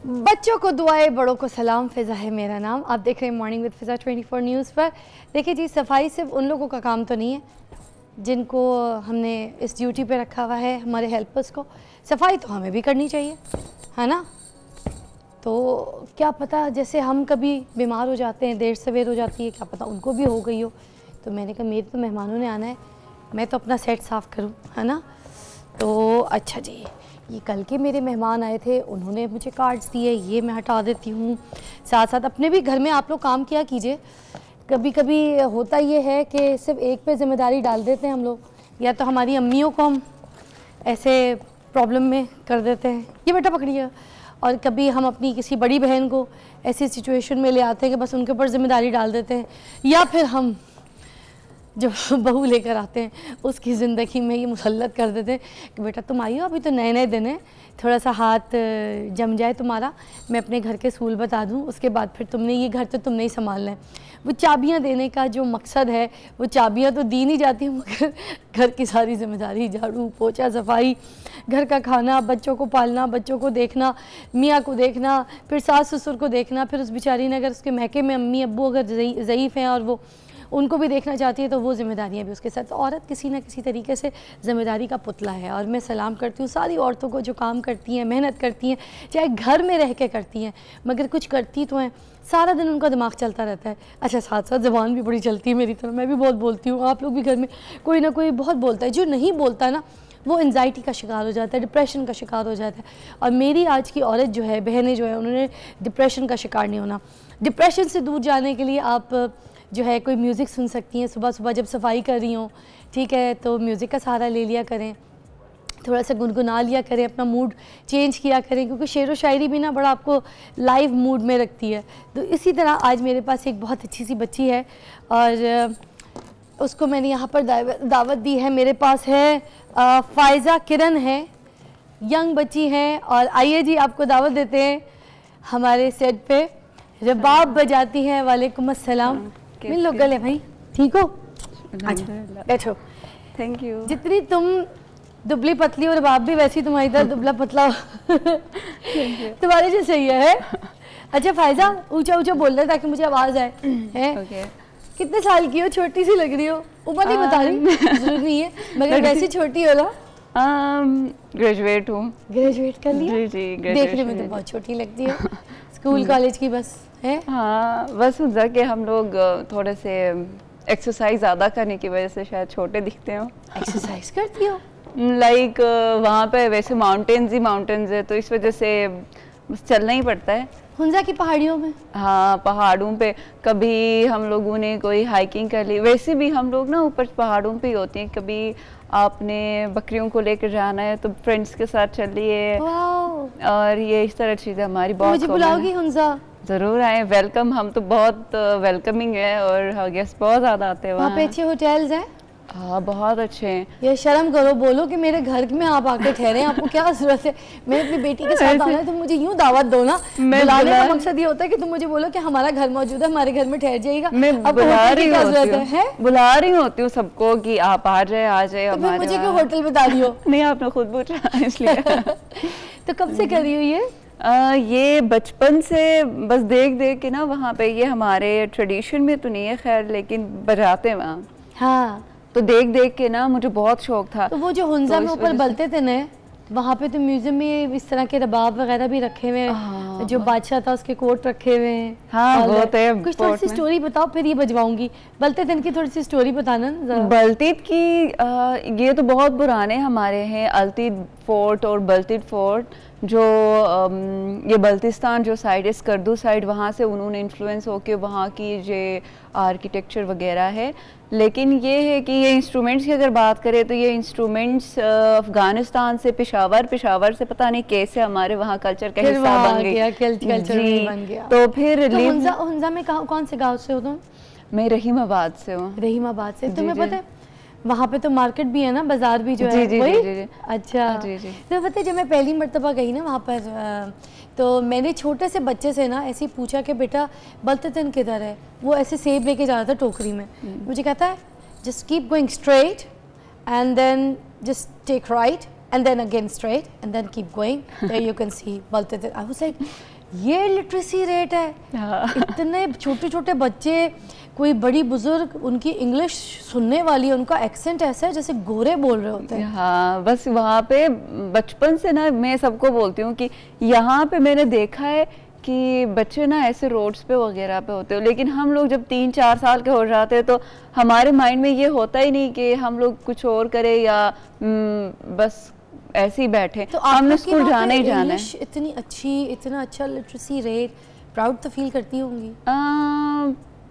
बच्चों को दुआएं, बड़ों को सलाम। फ़िज़ा है मेरा नाम। आप देख रहे हैं मॉर्निंग विद फ़िज़ा 24 न्यूज़ पर। देखिए जी, सफाई सिर्फ उन लोगों का काम तो नहीं है जिनको हमने इस ड्यूटी पे रखा हुआ है, हमारे हेल्पर्स को। सफाई तो हमें भी करनी चाहिए, है ना। तो क्या पता, जैसे हम कभी बीमार हो जाते हैं, देर सवेर हो जाती है, क्या पता उनको भी हो गई हो। तो मैंने कहा मेरे तो मेहमानों ने आना है, मैं तो अपना सेट साफ़ करूँ, है ना। तो अच्छा जी, ये कल के मेरे मेहमान आए थे, उन्होंने मुझे कार्ड्स दिए, ये मैं हटा देती हूँ। साथ साथ अपने भी घर में आप लोग काम किया कीजिए। कभी कभी होता ये है कि सिर्फ एक पे ज़िम्मेदारी डाल देते हैं हम लोग, या तो हमारी अम्मियों को हम ऐसे प्रॉब्लम में कर देते हैं, ये बेटा पकड़िए, और कभी हम अपनी किसी बड़ी बहन को ऐसी सिचुएशन में ले आते हैं कि बस उनके ऊपर ज़िम्मेदारी डाल देते हैं, या फिर हम जो बहू लेकर आते हैं उसकी ज़िंदगी में ये मुसल्लत कर देते हैं कि बेटा तुम आई हो, अभी तो नए नए दिन है, थोड़ा सा हाथ जम जाए तुम्हारा, मैं अपने घर के सूल बता दूं, उसके बाद फिर तुमने ये घर तो तुमने ही संभालना है। वो चाबियां देने का जो मकसद है, वो चाबियां तो दी नहीं जाती, मगर घर की सारी जिम्मेदारी, झाड़ू पोछा सफाई, घर का खाना, बच्चों को पालना, बच्चों को देखना, मियाँ को देखना, फिर सास ससुर को देखना, फिर उस बेचारी ने अगर उसके महके में अम्मी अब्बू अगर ज़ईफ़ हैं और वो उनको भी देखना चाहती है, तो वो ज़िम्मेदारियाँ भी उसके साथ। तो औरत किसी न किसी तरीके से ज़िम्मेदारी का पुतला है, और मैं सलाम करती हूँ सारी औरतों को जो काम करती हैं, मेहनत करती हैं, चाहे घर में रह के करती हैं, मगर कुछ करती तो हैं, सारा दिन उनका दिमाग चलता रहता है। अच्छा, साथ साथ ज़बान भी बड़ी चलती है मेरी तरह, मैं भी बहुत बोलती हूँ, आप लोग भी घर में कोई ना कोई बहुत बोलता है। जो नहीं बोलता ना, वो एंजाइटी का शिकार हो जाता है, डिप्रेशन का शिकार हो जाता है। और मेरी आज की औरत जो है, बहनें जो है, उन्होंने डिप्रेशन का शिकार नहीं होना। डिप्रेशन से दूर जाने के लिए आप जो है कोई म्यूज़िक सुन सकती हैं, सुबह सुबह जब सफाई कर रही हों, ठीक है, तो म्यूज़िक का सहारा ले लिया करें, थोड़ा सा गुनगुना लिया करें, अपना मूड चेंज किया करें, क्योंकि शेर व शायरी भी ना बड़ा आपको लाइव मूड में रखती है। तो इसी तरह आज मेरे पास एक बहुत अच्छी सी बच्ची है, और उसको मैंने यहाँ पर दावत दी है। मेरे पास है फ़ायज़ा किरण है, यंग बच्ची हैं, और आइए जी आपको दावत देते हैं हमारे सेट पे। रबाब बजाती हैं। वालेकुम अस्सलाम। मिल लो गले भाई, ठीक हो? अच्छा बैठो। Thank you. जितनी तुम दुबली पतली और रबाब भी वैसी तुम्हारी तरह दुबला पतला तुम्हारे जैसे ही है। अच्छा फ़ायज़ा, ऊंचा ऊंचा बोल रहा ताकि मुझे आवाज़ आए। हैं? कितने साल की हो? छोटी सी लग रही हो। उम्र नहीं बता रही, जरूरी नहीं है, मगर वैसी छोटी हो ना। ग्रेजुएट हूँ। ग्रेजुएट कर लिया? जी जी, देखने में तो बहुत छोटी लगती है। स्कूल कॉलेज की बस है? हाँ, बस उधर के हम लोग थोड़े से एक्सरसाइज ज़्यादा करने की वजह से शायद छोटे दिखते हो। एक्सरसाइज करती हो? लाइक वहाँ पे वैसे माउंटेन्स ही माउंटेन्स है, तो इस वजह से बस चलना ही पड़ता है। हुंजा की पहाड़ियों में? हाँ, पहाड़ों पे कभी हम लोगों ने कोई हाइकिंग कर ली। वैसे भी हम लोग ना ऊपर पहाड़ों पे ही होती हैं। कभी आपने बकरियों को लेकर जाना है तो फ्रेंड्स के साथ चलिए, और ये इस तरह चीज़ें हमारी बहुत। मुझे बुलाओगी हुंजा? ज़रूर आए, वेलकम। हम तो बहुत वेलकमिंग है, और गेस्ट बहुत ज़्यादा आते हैं। वहाँ पे अच्छे होटल्स हैं? हाँ, बहुत अच्छे हैं। ये शर्म करो, बोलो कि मेरे घर में आप आके ठहरे, आपको क्या जरूरत है? मैं अपनी बेटी के साथ आना है, तो मुझे यूँ दावत दो ना। बुलाने का मकसद ये होता है कि तुम मुझे बोलो कि हमारा घर मौजूद है, हमारे घर में ठहर जाइएगा। मैं बुला रही होती हूँ सबको कि आप आ जाए आ जाए। तो फिर मुझे क्यों होटल बता रही हो? नहीं, आपने खुद पूछा इसलिए। तो कब से कर रही हो ये? ये बचपन से बस देख देख के ना, वहाँ पे ये हमारे ट्रेडिशन में तो नहीं है खैर, लेकिन बजाते हैं वहाँ। हाँ, तो देख देख के ना मुझे बहुत शौक था। तो वो जो हुंजा में ऊपर बलते थे ना, वहाँ पे तो म्यूजियम में इस तरह के रबाब वगैरह भी रखे हुए हैं। जो बादशाह था उसके कोट रखे हुए हैं। हाँ, वो तो है। कुछ थोड़ी सी स्टोरी बताओ, फिर ये बजवाऊंगी। बलते थे की थोड़ी सी स्टोरी बताना। बल्तीत की ये तो बहुत पुराने हमारे हैं, अल्तीद फोर्ट और बल्तीत फोर्ट। जो ये बल्तिस्तान जो साइड है, स्कर्दू साइड, वहाँ से उन्होंने इन्फ्लुएंस होके वहाँ की जो आर्किटेक्चर वगैरह है। लेकिन ये है कि ये इंस्ट्रूमेंट्स की अगर बात करें तो ये इंस्ट्रूमेंट्स अफ़गानिस्तान से पेशावर से पता नहीं कैसे हमारे वहाँ कल्चर का हिस्सा बन गया। तो फिर हुंजा में कौन से गाँव से हो तुम? मैं रहीमाबाद से हूँ। रहीमाबाद से? तुम्हें पता है वहाँ पे तो मार्केट भी है ना, बाजार भी जो है वही? अच्छा जी। तो पता है जब मैं पहली मर्तबा गई ना वहाँ पर, तो मैंने छोटे से बच्चे से ना ऐसे पूछा कि बेटा बल्ततन किधर है? वो ऐसे सेब लेके जा रहा था टोकरी में। मुझे कहता है just keep going straight and then just take right and then again straight and then keep going. There you can see Baltatan. I was like, ये लिटरेसी रेट है। हाँ। इतने छोटे छोटे बच्चे, कोई बड़ी बुजुर्ग, उनकी इंग्लिश सुनने वाली, उनका एक्सेंट ऐसा है जैसे गोरे बोल रहे होते हैं। हाँ, बस वहाँ पे बचपन से ना मैं सबको बोलती हूँ कि यहाँ पे मैंने देखा है कि बच्चे ना ऐसे रोड्स पे वगैरह पे होते हो, लेकिन हम लोग जब 3-4 साल के हो जाते हैं तो हमारे माइंड में ये होता ही नहीं कि हम लोग कुछ और करें या बस ऐसे ही बैठे। तो हमने स्कूल जाना ही जाना है। इतनी अच्छी, इतना अच्छा लिटरेसी रेट, प्राउड तो फील करती होंगी?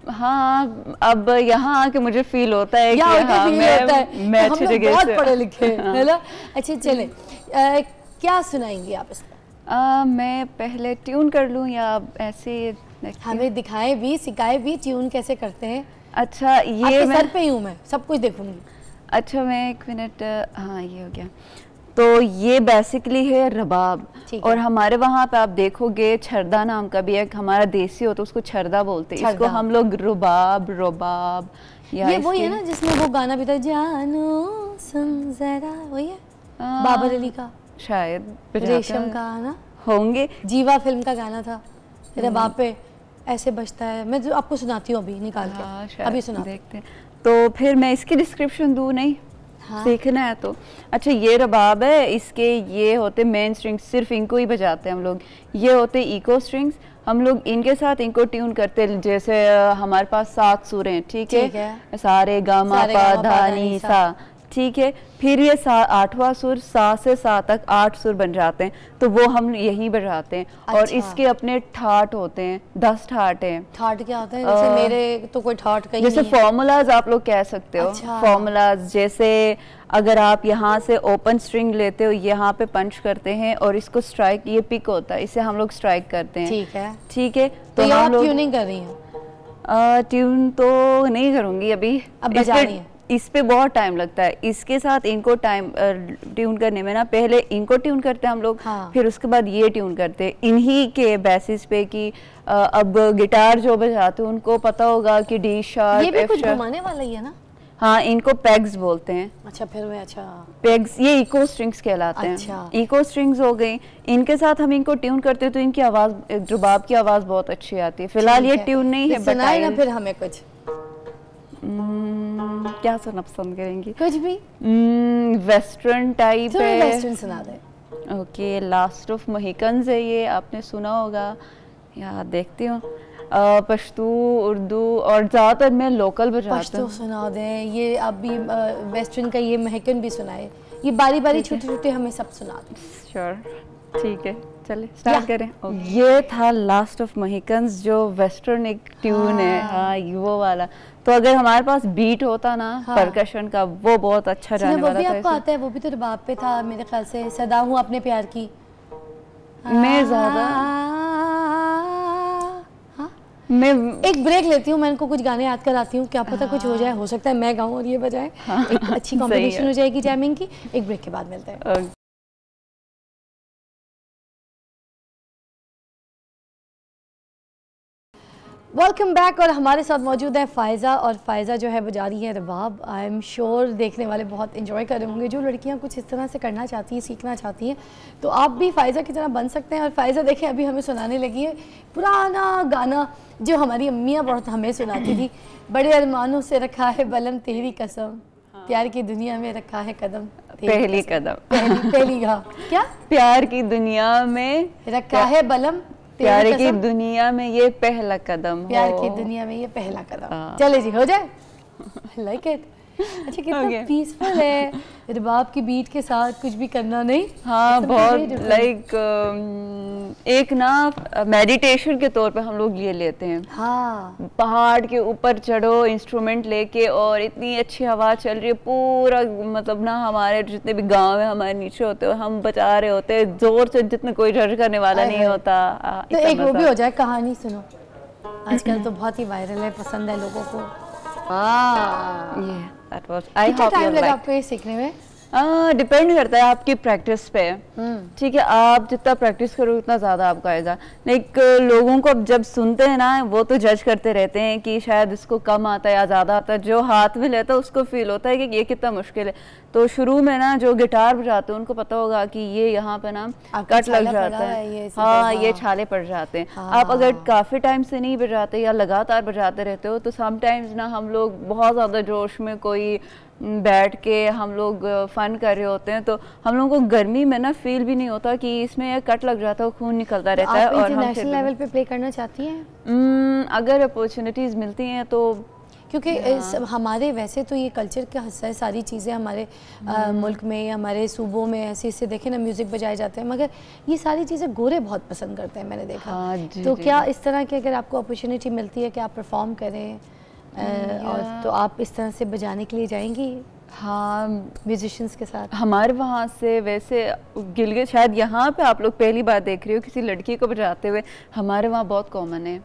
हाँ, अब यहाँ आके मुझे फील होता है कि हाँ, मैं अच्छी जगह बहुत से पढ़े लिखे हैं, है ना? अच्छा चले, क्या सुनाएंगी आप इसका? मैं पहले ट्यून कर लूँ या ऐसे? हमें दिखाएं भी, सिखाएं भी ट्यून कैसे करते हैं। अच्छा, ये मैं सर पे ही हूँ, मैं सब कुछ देखूंगी। अच्छा, मैं 1 मिनट, हाँ ये हो गया। तो ये बेसिकली है रबाब, और हमारे वहाँ पे आप देखोगे छरदा नाम का भी एक हमारा देसी होता है, उसको छरदा बोलते हैं। इसको हम लोग रुबाब, रोबाब या ये वही है ना जिसमें वो गाना भी था, जानो सुन जरा, वही है बाबर अली का शायद, रेशम का ना होंगे, जीवा फिल्म का गाना था। रबाब पे ऐसे बजता है। मैं तो आपको सुनाती हूँ अभी निकाल के, अभी सुना देखते हैं। तो फिर मैं इसकी डिस्क्रिप्शन दूँ? नहीं, हाँ। सीखना है तो। अच्छा, ये रबाब है, इसके ये होते मेन स्ट्रिंग्स, सिर्फ इनको ही बजाते हैं हम लोग। ये होते इको स्ट्रिंग्स, हम लोग इनके साथ इनको ट्यून करते हैं। जैसे हमारे पास 7 सुर हैं, ठीक है, सारे गा मा पा धा नी सा, ठीक है। फिर ये 8वां सुर, सा से सा तक 8 सुर बन जाते हैं, तो वो हम यही बजाते हैं। अच्छा। और इसके अपने ठाट होते हैं, 10 ठाट हैं। ठाट क्या होता है? जैसे मेरे तो कोई ठाट कहीं जैसे फॉर्मूलाज आप लोग कह सकते हो। अच्छा। फॉर्मूलाज जैसे अगर आप यहाँ से ओपन स्ट्रिंग लेते हो, यहाँ पे पंच करते हैं और इसको स्ट्राइक, ये पिक होता है, इसे हम लोग स्ट्राइक करते हैं। ठीक है, ठीक है। तो आप ट्यूनिंग कर रही हैं? ट्यून तो नहीं करूंगी अभी, अब बजानी है। इस पे बहुत टाइम लगता है। इसके साथ इनको टाइम ट्यून करने में ना, पहले इनको ट्यून करते हैं हम लोग। हाँ। फिर उसके बाद ये ट्यून करते हैं इन्हीं के बेसिस पे कि अब गिटार जो बजाते हैं उनको पता होगा कि डी शार्प, ये भी कुछ घुमाने वाला ही है ना? हाँ, इनको पेग्स बोलते हैं। अच्छा, फिर मैं अच्छा पेग्स, ये इको स्ट्रिंग्स कहलाते हैं। अच्छा। इको स्ट्रिंग्स हो गई, इनके साथ हम इनको ट्यून करते हैं तो इनकी आवाज, रुबाब की आवाज बहुत अच्छी आती है। फिलहाल ये ट्यून नहीं है, सुनाए ना फिर हमें कुछ। क्या सुनना पसंद करेंगी? कुछ भी। वेस्टर्न टाइप है। वेस्टर्न सुना दे। ओके, लास्ट ऑफ मोहिकन्स है ये, आपने सुना होगा या? देखती हूँ, पश्तू, उर्दू और ज़्यादातर मैं लोकल बजाती हूँ। पश्तू सुना दें, ये अभी वेस्टर्न का ये महकन भी सुनाए, ये बारी बारी छोटे छोटे हमें सब सुना दें। श्योर, ठीक है, चले स्टार्ट करें। ये था लास्ट ऑफ मोहिकन्स, जो वेस्टर्न एक ट्यून है। हाँ, वो वाला। तो अगर हमारे पास बीट होता ना, परकशन का, वो बहुत अच्छा जाने वाला था। वो भी आपको आता है? वो भी तो रबाब पे था मेरे ख्याल से, सदा हूँ अपने प्यार की। मैं ज्यादा मैं एक ब्रेक लेती हूँ, मैं इनको कुछ गाने याद कराती हूँ, क्या पता कुछ हो जाए, हो सकता है मैं गाऊँ और ये बजाए। एक अच्छी कॉम्बिनेशन हो जाएगी जैमिंग की। एक ब्रेक के बाद मिलते हैं। वेलकम बैक, और हमारे साथ मौजूद है फ़ायज़ा, और फ़ायज़ा जो है बजा रही है रबाब। आई एम श्योर देखने वाले बहुत एंजॉय कर रहे होंगे। जो लड़कियां कुछ इस तरह से करना चाहती हैं, सीखना चाहती हैं, तो आप भी फ़ायज़ा की तरह बन सकते हैं। और फ़ायज़ा देखें अभी हमें सुनाने लगी है पुराना गाना जो हमारी अम्मियाँ बहुत हमें सुनाती थी, बड़े अरमानों से रखा है बलम तेरी कसम, प्यार की दुनिया में रखा है कदम, पहली कदम, पहली क्या, प्यार की दुनिया में रखा है बलम, प्यार की दुनिया में ये पहला कदम, प्यार की दुनिया में ये पहला कदम। चले जी, हो जाए। Like it. अच्छा, कितना पीसफुल है, रबाब की बीट के साथ कुछ भी करना नहीं। हाँ, बहुत लाइक एक ना मेडिटेशन के तौर पे हम लोग ये लेते हैं। हाँ, पहाड़ के ऊपर चढ़ो इंस्ट्रूमेंट लेके, और इतनी अच्छी हवा चल रही है, पूरा मतलब ना हमारे जितने भी गांव है हमारे नीचे होते हैं, हम बचा रहे होते हैं जोर से, जितने कोई जज करने वाला नहीं होता। तो एक वो भी हो जाए, कहानी सुनो, आजकल तो बहुत ही वायरल है, पसंद है लोगों को। कितना टाइम लगा आपको ये सीखने में? डिपेंड करता है आपकी प्रैक्टिस पे। ठीक है, आप जितना प्रैक्टिस करो उतना ज़्यादा आपको आएगा। लेकिन लोगों को अब जब सुनते हैं ना, वो तो जज करते रहते हैं कि शायद इसको कम आता है या ज़्यादा आता है। जो हाथ में लेता है उसको फील होता है कि ये कितना मुश्किल है। तो शुरू में ना जो गिटार बजाते हैं उनको पता होगा कि ये यहाँ पे ना कट लग जाता है, हाँ ये छाले पड़ जाते हैं। आप अगर काफ़ी टाइम से नहीं बजाते या लगातार बजाते रहते हो तो समटाइम्स ना हम लोग बहुत ज़्यादा जोश में कोई बैठ के हम लोग फन कर रहे होते हैं तो हम लोगों को गर्मी में ना फील भी नहीं होता कि इसमें कट लग जाता है, खून निकलता रहता है। और हम नेशनल लेवल पे प्ले करना चाहती हैं? अगर अपॉर्चुनिटीज़ मिलती हैं तो, क्योंकि हमारे वैसे तो ये कल्चर का हिस्सा है, सारी चीज़ें हमारे मुल्क में, हमारे सूबों में ऐसे ऐसे देखे ना म्यूज़िक बजाए जाते हैं, मगर ये सारी चीज़ें गोरे बहुत पसंद करते हैं, मैंने देखा। तो क्या इस तरह की अगर आपको अपॉर्चुनिटी मिलती है कि आप परफॉर्म करें और तो आप इस तरह से बजाने के लिए जाएंगी? हाँ, म्यूजिशियंस के साथ। हमारे वहाँ से वैसे गिलगित, शायद यहाँ पे आप लोग पहली बार देख रही हो किसी लड़की को बजाते हुए, हमारे वहाँ बहुत कॉमन है।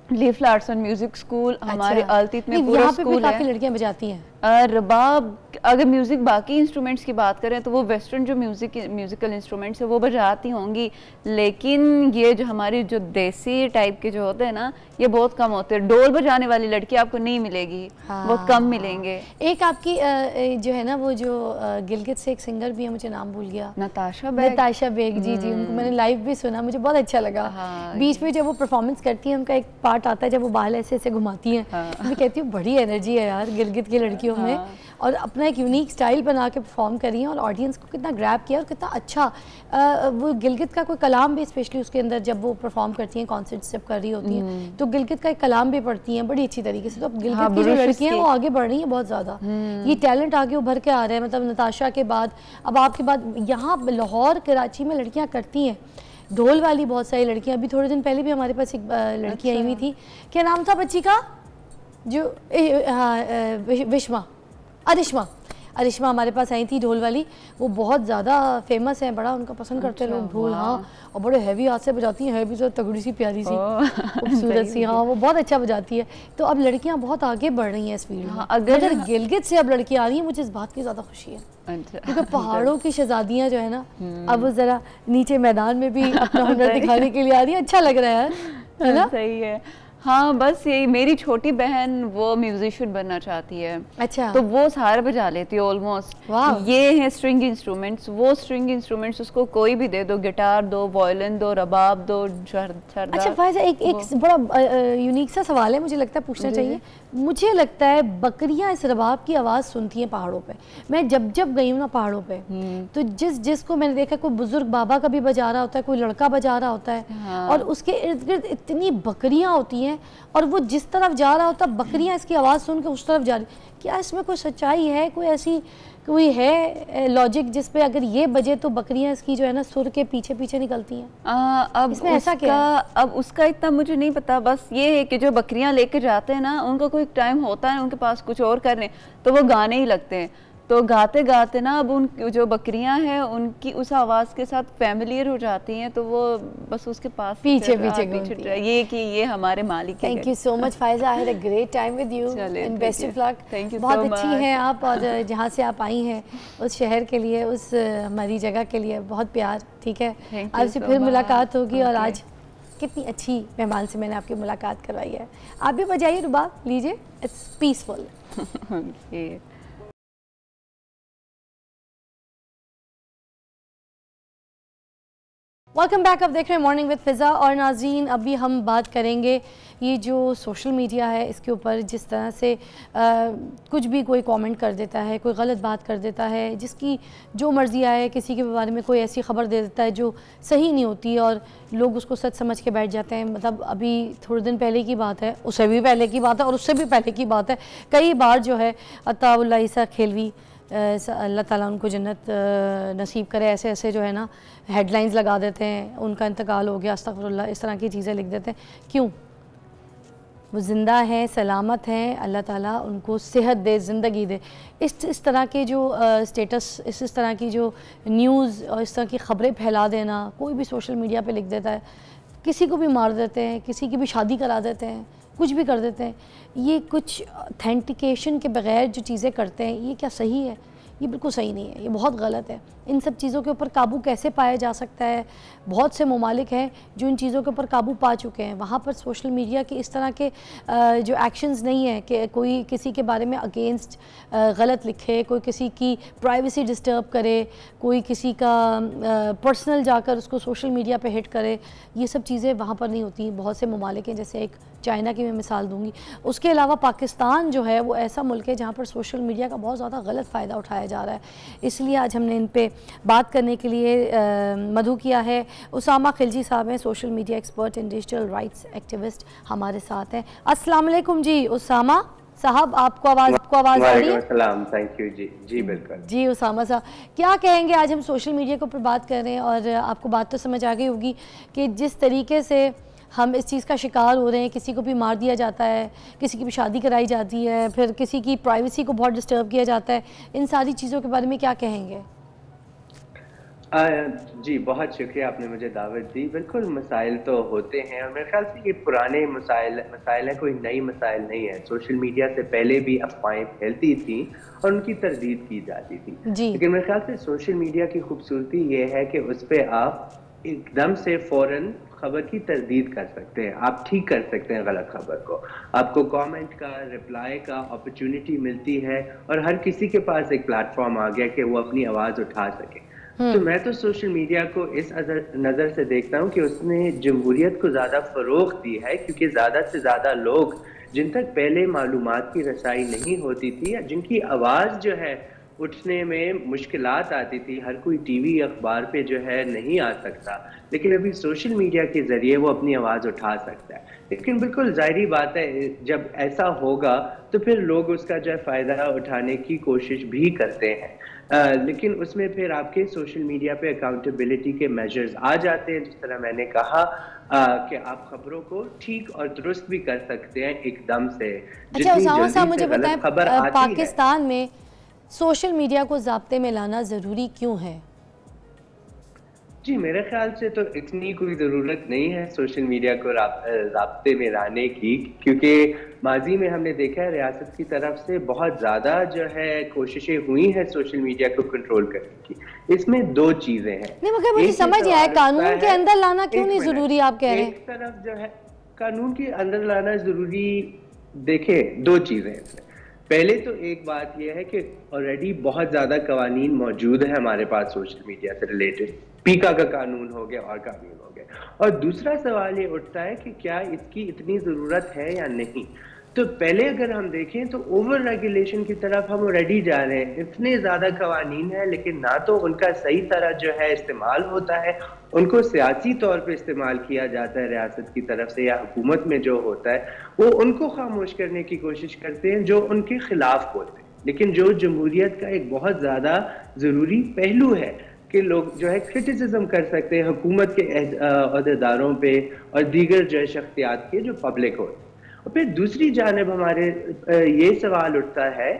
Leaf arts and music school हमारे अल्तीत में पूरा स्कूल है। काफी लड़कियां बजाती हैं रबाब। अगर म्यूजिक बाकी इंस्ट्रूमेंट्स की बात करें तो वो वेस्टर्न जो म्यूजिकल इंस्ट्रूमेंट्स है वो बजाती होंगी, लेकिन ये जो हमारी जो देसी टाइप के जो होते हैं ना ये बहुत कम होते हैं। डोल बजाने वाली लड़की आपको नहीं मिलेगी, बहुत कम मिलेंगे। एक आपकी जो है ना वो जो गिलगित से एक सिंगर भी है, मुझे नाम भूल गया, नताशा बेग। जी जी, उनको मैंने लाइव भी सुना, मुझे बहुत अच्छा लगा। बीच में जब वो परफॉर्मेंस करती है उनका एक पार्ट आता है जब वो बाल ऐसे ऐसे घुमाती हैं, मैं कहती हूँ बड़ी एनर्जी है यार गिलगित की लड़कियों में, और अपना एक यूनिक स्टाइल बना के परफॉर्म करी है और ऑडियंस को कितना ग्रैब किया और कितना अच्छा। वो गिलगित का कोई कलाम भी स्पेशली उसके अंदर जब वो परफॉर्म करती हैं, कॉन्सर्ट जब कर रही होती हैं तो गिलगित का एक कलाम भी पढ़ती हैं बड़ी अच्छी तरीके से। तो अब गिलगित की जो लड़कियां हैं वो आगे बढ़ रही हैं बहुत ज़्यादा, ये टैलेंट आगे उभर के आ रहे हैं। मतलब नताशा के बाद अब आपके बाद यहाँ लाहौर कराची में लड़कियाँ करती हैं ढोल वाली बहुत सारी लड़कियाँ। अभी थोड़े दिन पहले भी हमारे पास एक लड़की आई हुई थी, क्या नाम था बच्ची का, जो विश्मा अरिश्मा हमारे पास आई थी ढोल वाली, वो बहुत ज़्यादा फेमस है, बड़ा उनका पसंद करते हैं लोग ढोल। हाँ, और बड़े हैवी हाथ से बजाती हैं, हैवी से तगड़ी सी प्यारी सी खूबसूरत सी, हाँ वो बहुत अच्छा बजाती है। तो अब लड़कियां बहुत आगे बढ़ रही हैं इस फील्ड में। अगर गिलगित से अब लड़कियां आ रही हैं मुझे इस बात की ज़्यादा खुशी है, क्योंकि पहाड़ों की शहजादियाँ जो है ना अब वो ज़रा नीचे मैदान में भी अपना हुनर दिखाने के लिए आ रही है, अच्छा लग रहा है ना? सही है। हाँ बस यही, मेरी छोटी बहन वो म्यूजिशियन बनना चाहती है। अच्छा। तो वो सारा बजा लेती है ऑलमोस्ट। ये है स्ट्रिंग इंस्ट्रूमेंट्स, वो स्ट्रिंग इंस्ट्रूमेंट्स उसको कोई भी दे दो, गिटार दो, वायलिन दो, रबाब दो, अच्छा फायजा, एक बड़ा यूनिक सा सवाल है मुझे लगता है पूछना चाहिए। मुझे लगता है बकरियां इस रबाब की आवाज़ सुनती हैं पहाड़ों पे। मैं जब जब गई हूँ ना पहाड़ों पे तो जिसको मैंने देखा, कोई बुजुर्ग बाबा का भी बजा रहा होता है, कोई लड़का बजा रहा होता है, और उसके इर्द गिर्द इतनी बकरियां होती हैं और वो जिस तरफ जा रहा होता है बकरियां इसकी आवाज़ सुन के उस तरफ जा रही। क्या इसमें कोई सच्चाई है, कोई ऐसी कोई है लॉजिक जिस पे अगर ये बजे तो बकरियां इसकी जो है ना सुर के पीछे पीछे निकलती हैं? अब इसमें ऐसा क्या है? अब उसका इतना मुझे नहीं पता, बस ये है कि जो बकरियां लेके जाते हैं ना उनका कोई टाइम होता है उनके पास कुछ और करने, तो वो गाने ही लगते हैं। तो गाते गाते ना अब उन जो बकरियां हैं उनकी उस आवाज़ के साथ फैमिलियर हो जाती हैं, तो वो बस उसके पास पीछे ये कि ये हमारे मालिक है। Thank you so much Faiza, I had a great time with you and best of luck. Thank you, बहुत अच्छी हैं आप, और जहाँ से आप आई हैं उस शहर के लिए, उस हमारी जगह के लिए बहुत प्यार। ठीक है, आपसे फिर मुलाकात होगी। और आज कितनी अच्छी मेहमान से मैंने आपकी मुलाकात करवाई है। आप भी बजाइए रुबाब, लीजिए, इट्स पीसफुल। Welcome back. अब देख रहे हैं मॉर्निंग विद फ़िज़ा। और नाज़रीन अभी हम बात करेंगे ये जो सोशल मीडिया है इसके ऊपर, जिस तरह से कुछ भी कोई कमेंट कर देता है, कोई गलत बात कर देता है, जिसकी जो मर्ज़ी आए, किसी के बारे में कोई ऐसी खबर दे देता है जो सही नहीं होती और लोग उसको सच समझ के बैठ जाते हैं। मतलब अभी थोड़े दिन पहले की बात है, उससे भी पहले की बात है और उससे भी पहले की बात है, कई बार जो है अताउल्लाह ईसा खेलवी, अल्लाह ताला उनको जन्नत नसीब करे, ऐसे ऐसे जो है ना हेडलाइंस लगा देते हैं, उनका इंतकाल हो गया, अस्तगफिरुल्लाह, इस तरह की चीज़ें लिख देते हैं। क्यों? वो ज़िंदा हैं, सलामत हैं, अल्लाह ताला उनको सेहत दे, ज़िंदगी दे। इस तरह के जो स्टेटस, इस तरह की जो न्यूज़ और इस तरह की ख़बरें फैला देना, कोई भी सोशल मीडिया पे लिख देता है, किसी को भी मार देते हैं, किसी की भी शादी करा देते हैं, कुछ भी कर देते हैं। ये कुछ ऑथेंटिकेशन के बगैर जो चीज़ें करते हैं, ये क्या सही है? ये बिल्कुल सही नहीं है, ये बहुत गलत है। इन सब चीज़ों के ऊपर काबू कैसे पाया जा सकता है? बहुत से ममालिक हैं जो इन चीज़ों के ऊपर काबू पा चुके हैं, वहाँ पर सोशल मीडिया के इस तरह के जो एक्शंस नहीं है कि कोई किसी के बारे में अगेंस्ट गलत लिखे, कोई किसी की प्राइवेसी डिस्टर्ब करे, कोई किसी का पर्सनल जाकर उसको सोशल मीडिया पे हिट करे, ये सब चीज़ें वहाँ पर नहीं होती। बहुत से ममालिक हैं, जैसे एक चाइना की मैं मिसाल दूंगी। उसके अलावा पाकिस्तान जो है वो ऐसा मुल्क है जहाँ पर सोशल मीडिया का बहुत ज़्यादा गलत फ़ायदा उठाया जा रहा है। इसलिए आज हमने इन पे बात करने के लिए मधु किया है। उसामा खिलजी साहब हैं, social media expert and digital rights activist, हमारे साथ हैं। अस्सलाम वालेकुम जी उसामा साहब, आपको आवाज़ आ रही है? थैंक यू जी। जी बिल्कुल जी उसामा साहब, क्या कहेंगे? आज हम सोशल मीडिया के ऊपर बात कर रहे हैं और आपको बात तो समझ आ गई होगी कि जिस तरीके से हम इस चीज़ का शिकार हो रहे हैं, किसी को भी मार दिया जाता है, किसी की भी शादी कराई जाती है, फिर किसी की प्राइवेसी को बहुत डिस्टर्ब किया जाता है, इन सारी चीज़ों के बारे में क्या कहेंगे? जी बहुत शुक्रिया, आपने मुझे दावत दी। बिल्कुल मसाइल तो होते हैं और मेरे ख्याल से ये पुराने मसाइल हैं, कोई नई मसाइल नहीं है। सोशल मीडिया से पहले भी अफवाहें फैलती थी और उनकी तरदीद की जाती थी, लेकिन मेरे ख्याल से सोशल मीडिया की खूबसूरती ये है कि उस पर आप एकदम से फौरन खबर की तरदीद कर सकते हैं, आप ठीक कर सकते हैं गलत खबर को। आपको कमेंट का, रिप्लाई का अपॉर्चुनिटी मिलती है और हर किसी के पास एक प्लेटफॉर्म आ गया कि वो अपनी आवाज़ उठा सके। तो मैं तो सोशल मीडिया को इस नज़र से देखता हूँ कि उसने जमहूरियत को ज़्यादा फ़रोग़ दी है, क्योंकि ज़्यादा से ज़्यादा लोग जिन तक पहले मालूमात की रसाई नहीं होती थी या जिनकी आवाज़ जो है उठने में मुश्किलात आती थी, हर कोई टीवी अखबार पे जो है नहीं आ सकता, लेकिन अभी सोशल मीडिया के ज़रिए वो अपनी आवाज़ उठा सकता है। लेकिन बिल्कुल ज़ाहिरी बात है, जब ऐसा होगा तो फिर लोग उसका जो है फ़ायदा उठाने की कोशिश भी करते हैं, लेकिन उसमें फिर आपके सोशल मीडिया पे अकाउंटेबिलिटी के मेजर्स आ जाते हैं। जिस तरह मैंने कहा कि आप खबरों को ठीक और दुरुस्त भी कर सकते हैं एकदम से। अच्छा उसामा साहब, मुझे बताएं, पाकिस्तान में सोशल मीडिया को ज़ाब्ते में लाना ज़रूरी क्यों है? जी मेरे ख्याल से तो इतनी कोई ज़रूरत नहीं है सोशल मीडिया को ज़ाब्ते में लाने की, क्योंकि माजी में हमने देखा है रियासत की तरफ से बहुत ज़्यादा जो है कोशिशें हुई हैं सोशल मीडिया को कंट्रोल करने की। इसमें दो चीज़ें हैं। नहीं मगर मुझे समझ नहीं आया, कानून के अंदर लाना क्यों नहीं ज़रूरी आप कह रहे हैं? एक तरफ जो है कानून के अंदर लाना ज़रूरी, देखें दो चीज़ें हैं। पहले तो एक बात यह है कि ऑलरेडी बहुत ज़्यादा कवानीन मौजूद है हमारे पास सोशल मीडिया से रिलेटेड, पीका का कानून हो गया और कानून हो गया। और दूसरा सवाल ये उठता है कि क्या इसकी इतनी ज़रूरत है या नहीं। तो पहले अगर हम देखें तो ओवर रेगुलेशन की तरफ हम ऑलरेडी जा रहे हैं। इतने ज़्यादा कवानीन है लेकिन ना तो उनका सही तरह जो है इस्तेमाल होता है, उनको सियासी तौर पे इस्तेमाल किया जाता है रियासत की तरफ से, या हुकूमत में जो होता है वो उनको खामोश करने की कोशिश करते हैं जो उनके खिलाफ होते हैं। लेकिन जो जमहूरियत का एक बहुत ज़्यादा ज़रूरी पहलू है कि लोग जो है क्रिटिसिज्म कर सकते हैं हुकूमत के अहदेदारों पे और दीगर जो है शख्सियात के जो पब्लिक होते हैं। और फिर दूसरी जानिब हमारे ये सवाल उठता है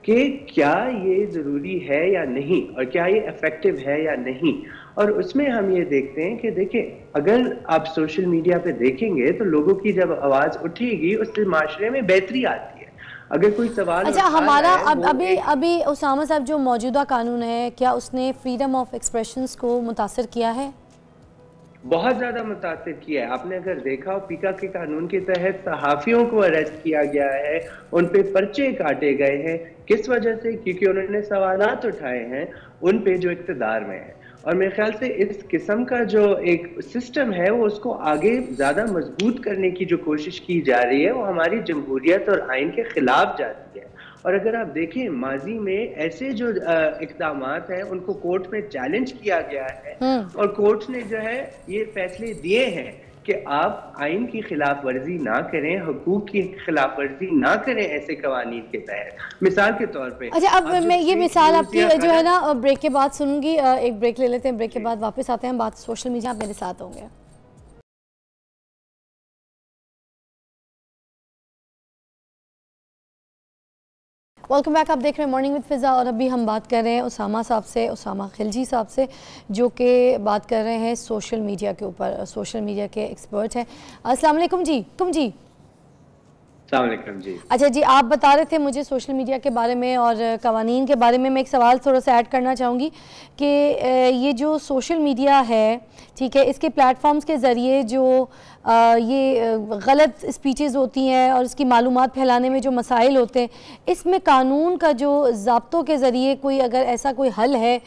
कि क्या ये ज़रूरी है या नहीं, और क्या ये इफ़ेक्टिव है या नहीं। और उसमें हम ये देखते हैं कि देखें, अगर आप सोशल मीडिया पे देखेंगे तो लोगों की जब आवाज़ उठेगी उससे माशरे में बेहतरी आती है। अगर कोई सवाल अच्छा हमारा अभी उसामा साहब, जो मौजूदा कानून है क्या उसने फ्रीडम ऑफ एक्सप्रेशंस को मुतासर किया है? बहुत ज़्यादा मुतासिर किया है। आपने अगर देखा हो पीका के कानून के तहत सहाफ़ियों को अरेस्ट किया गया है, उन पे पर्चे काटे गए हैं। किस वजह से? क्योंकि उन्होंने सवालात उठाए हैं उन पे जो इक़्तिदार में है। और मेरे ख्याल से इस किस्म का जो एक सिस्टम है वो उसको आगे ज़्यादा मजबूत करने की जो कोशिश की जा रही है वो हमारी जमहूरियत और आइन के खिलाफ जाती है। और अगर आप देखें माजी में ऐसे जो इक़दामात हैं उनको कोर्ट में चैलेंज किया गया है और कोर्ट ने जो है ये फैसले दिए हैं कि आप आइन की खिलाफ वर्जी ना करें, हुकूक की खिलाफ वर्जी ना करें ऐसे कवानीन के तहत। मिसाल के तौर पे अच्छा, अब मैं ये मिसाल आपकी जो है ना ब्रेक के बाद सुनूंगी। एक ब्रेक ले लेते हैं, ब्रेक के बाद वापस आते हैं, बात सोशल मीडिया, आप मेरे साथ होंगे। वेलकम बैक, आप देख रहे हैं मॉर्निंग विद फ़िज़ा और अभी हम बात कर रहे हैं उसामा साहब से, उसामा खिलजी साहब से, जो कि बात कर रहे हैं सोशल मीडिया के ऊपर, सोशल मीडिया के एक्सपर्ट हैं। अस्सलाम वालेकुम जी। अस्सलाम वालेकुम जी। अच्छा जी, आप बता रहे थे मुझे सोशल मीडिया के बारे में और कवानीन के बारे में। मैं एक सवाल थोड़ा सा ऐड करना चाहूँगी कि ये जो सोशल मीडिया है, ठीक है, इसके प्लेटफॉर्म्स के ज़रिए जो ये गलत स्पीचेस होती हैं और इसकी मालूमात फैलाने में जो मसाइल होते हैं, इसमें कानून का जो ज़ाब्तों के ज़रिए कोई अगर ऐसा कोई हल है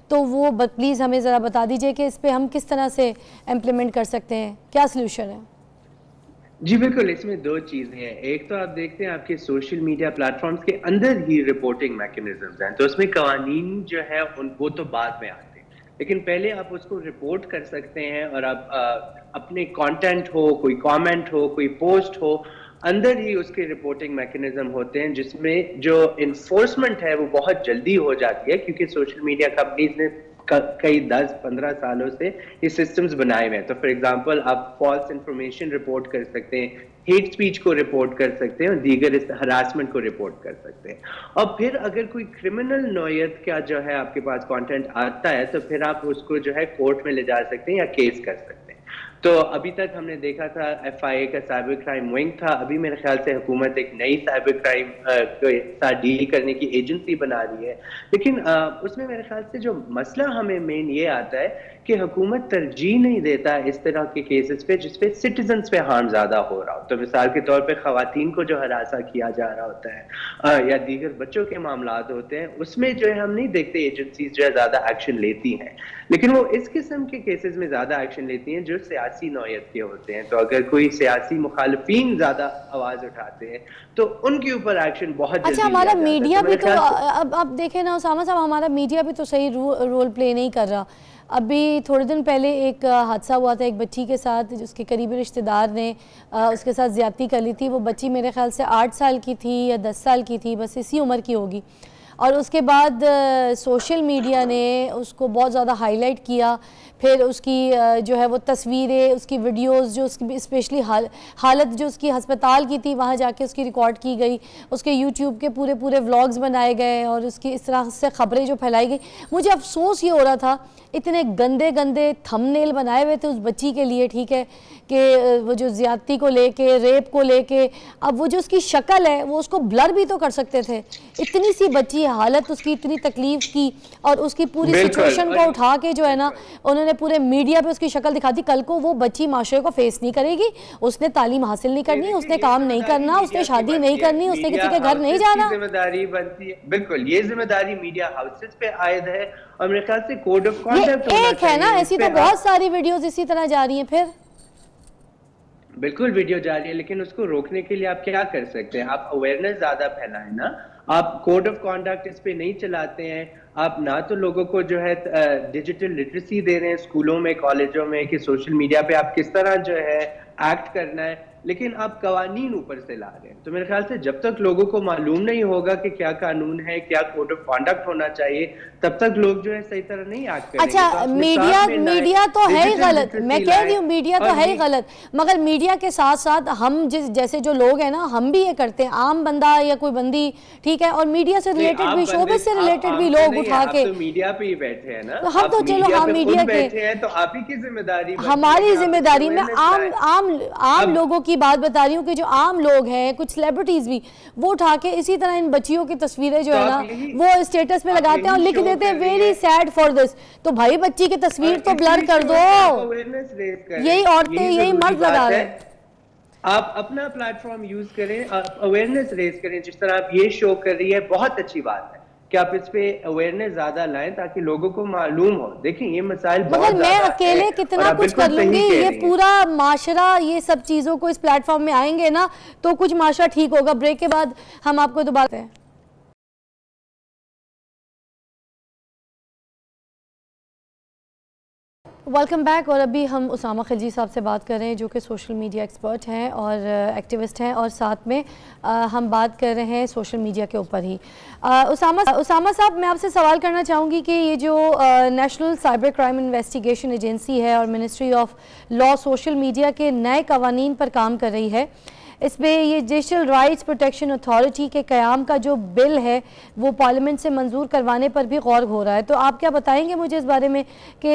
तो वो प्लीज़ हमें ज़रा बता दीजिए कि इस पर हम किस तरह से इम्प्लीमेंट कर सकते हैं, क्या सल्यूशन है? जी बिल्कुल, इसमें दो चीज़ें हैं। एक तो आप देखते हैं आपके सोशल मीडिया प्लेटफॉर्म्स के अंदर ही रिपोर्टिंग मैकेनिज्म्स हैं, तो उसमें कवानीन जो है वो तो बाद में आते हैं, लेकिन पहले आप उसको रिपोर्ट कर सकते हैं और आप अपने कंटेंट हो, कोई कमेंट हो, कोई पोस्ट हो, अंदर ही उसके रिपोर्टिंग मैकेनिज्म होते हैं जिसमें जो इन्फोर्समेंट है वो बहुत जल्दी हो जाती है, क्योंकि सोशल मीडिया कंपनीज ने कई 10-15 सालों से ये सिस्टम्स बनाए हुए हैं। तो फॉर एग्जांपल आप फॉल्स इंफॉर्मेशन रिपोर्ट कर सकते हैं, हेट स्पीच को रिपोर्ट कर सकते हैं और दीगर हरासमेंट को रिपोर्ट कर सकते हैं। और फिर अगर कोई क्रिमिनल नौयत का जो है आपके पास कंटेंट आता है तो फिर आप उसको जो है कोर्ट में ले जा सकते हैं या केस कर सकते हैं। तो अभी तक हमने देखा था FIA का साइबर क्राइम विंग था, अभी मेरे ख्याल से हुकूमत एक नई साइबर क्राइम के साथ डील करने की एजेंसी बना रही है, लेकिन उसमें मेरे ख्याल से जो मसला हमें मेन ये आता है कि हुकूमत तरजीह नहीं देता इस तरह के केसेस पे जिसपे सिटीजन्स पे हार्म ज्यादा हो रहा हो। तो मिसाल के तौर पे खवातीन को जो हरासा किया जा रहा होता है या दीगर बच्चों के मामलात होते हैं, उसमें जो है हम नहीं देखते एजेंसीज जो है ज्यादा एक्शन लेती हैं, लेकिन वो इस किस्म के केसेस में ज्यादा एक्शन लेती हैं जो सियासी नौयत के होते हैं। तो अगर कोई सियासी मुखालिफिन ज्यादा आवाज उठाते हैं तो उनके ऊपर एक्शन बहुत जल्दी। अच्छा, हमारा मीडिया भी तो अब देखें ना उसामा साहब, हमारा मीडिया भी तो सही रोल प्ले नहीं कर रहा। अभी थोड़े दिन पहले एक हादसा हुआ था एक बच्ची के साथ, जिसके करीबी रिश्तेदार ने उसके साथ ज़्यादती कर ली थी। वो बच्ची मेरे ख्याल से 8 साल की थी या 10 साल की थी, बस इसी उम्र की होगी। और उसके बाद सोशल मीडिया ने उसको बहुत ज़्यादा हाईलाइट किया, फिर उसकी जो है वो तस्वीरें, उसकी वीडियोस, जो उसकी स्पेशली हालत जो उसकी हस्पताल की थी वहाँ जाके उसकी रिकॉर्ड की गई, उसके यूट्यूब के पूरे व्लॉग्स बनाए गए और उसकी इस तरह से ख़बरें जो फैलाई गई। मुझे अफसोस ये हो रहा था, इतने गंदे गंदे थंबनेल बनाए हुए थे उस बच्ची के लिए, ठीक है, कि वो जो ज़्यादती को लेके, रेप को लेके, अब वो जो उसकी शक्ल है वो उसको ब्लर भी तो कर सकते थे। इतनी सी बच्ची, हालत उसकी इतनी तकलीफ की और उसकी पूरी सिचुएशन को उठा के जो है ना उन्होंने पूरे मीडिया पे उसकी शक्ल दिखा दी। कल को वो बच्ची माशरे को फेस नहीं करेगी, उसने तालीम हासिल नहीं करनी, उसने काम नहीं करना, उसने शादी नहीं करनी, उसने किसी के घर नहीं जाना। जिम्मेदारी बनती है, बिल्कुल ये जिम्मेदारी मीडिया हाउसेस पे आयद है और मेरे ख्याल से कोड ऑफ कॉन्डक्ट एक है ना, ऐसी तो बहुत सारी वीडियोस इसी तरह जा रही हैं। फिर बिल्कुल वीडियो जा रही है, लेकिन उसको रोकने के लिए आप क्या कर सकते हैं? आप अवेयरनेस ज्यादा फैलाएं ना, आप कोड ऑफ कॉन्डक्ट इस पे नहीं चलाते हैं, आप ना तो लोगों को जो है डिजिटल लिटरेसी दे रहे हैं स्कूलों में, कॉलेजों में, कि सोशल मीडिया पे आप किस तरह जो है एक्ट करना है, लेकिन आप कवानीन ऊपर से ला रहे हैं। तो मेरे ख्याल से जब तक लोगों को मालूम नहीं होगा कि क्या कानून है, क्या कोड ऑफ कॉन्डक्ट होना चाहिए, तब तक लोग जो है सही तरह नहीं एक्ट करेंगे। अच्छा, तो मीडिया तो है ही गलत, मैं कह रही हूँ मीडिया तो है ही गलत, मगर मीडिया के साथ साथ हम जैसे जो लोग हैं ना, हम भी ये करते हैं, आम बंदा या कोई बंदी, ठीक है, और मीडिया से रिलेटेड भी, शोबिज़ से रिलेटेड भी लोग उठा के मीडिया पे ही बैठे हैं ना, हम तो चलो हाँ मीडिया के, तो आप ही की जिम्मेदारी, हमारी जिम्मेदारी में आम लोगों की बात बता रही हूँ कि जो आम लोग हैं, कुछ सेलिब्रिटीज भी, वो उठा के इसी तरह इन बच्चियों की तस्वीरें जो है ना वो स्टेटस पे लगाते हैं और लिख देते हैं वेरी सैड फॉर दिस। तो भाई बच्ची की तस्वीर तो ब्लर कर दो, यही औरतें यही मर्द लगा रहे हैं। आप अपना प्लेटफॉर्म यूज करें, अवेयरनेस रेज करें, जिस तरह आप ये शो कर रही है, बहुत अच्छी बात है कि आप इस पे अवेयरनेस ज्यादा लाएं ताकि लोगों को मालूम हो। देखिए ये मसाइल बहुत, मगर मैं अकेले कितना कुछ कर लूंगी, ये पूरा माशरा ये सब चीजों को इस प्लेटफॉर्म में आएंगे ना तो कुछ माशरा ठीक होगा। ब्रेक के बाद हम आपको दोबारा हैं। Welcome back. और अभी हम उसामा खिलजी साहब से बात कर रहे हैं जो कि सोशल मीडिया एक्सपर्ट हैं और एक्टिविस्ट हैं, और साथ में हम बात कर रहे हैं सोशल मीडिया के ऊपर ही। उसामा साहब, मैं आपसे सवाल करना चाहूँगी कि ये जो national cyber crime investigation agency है और ministry of law social media के नए कवानीन पर काम कर रही है, इस पे ये डिजिटल राइट्स प्रोटेक्शन अथॉरिटी के क़याम का जो बिल है वो पार्लियामेंट से मंजूर करवाने पर भी गौर हो रहा है। तो आप क्या बताएंगे मुझे इस बारे में कि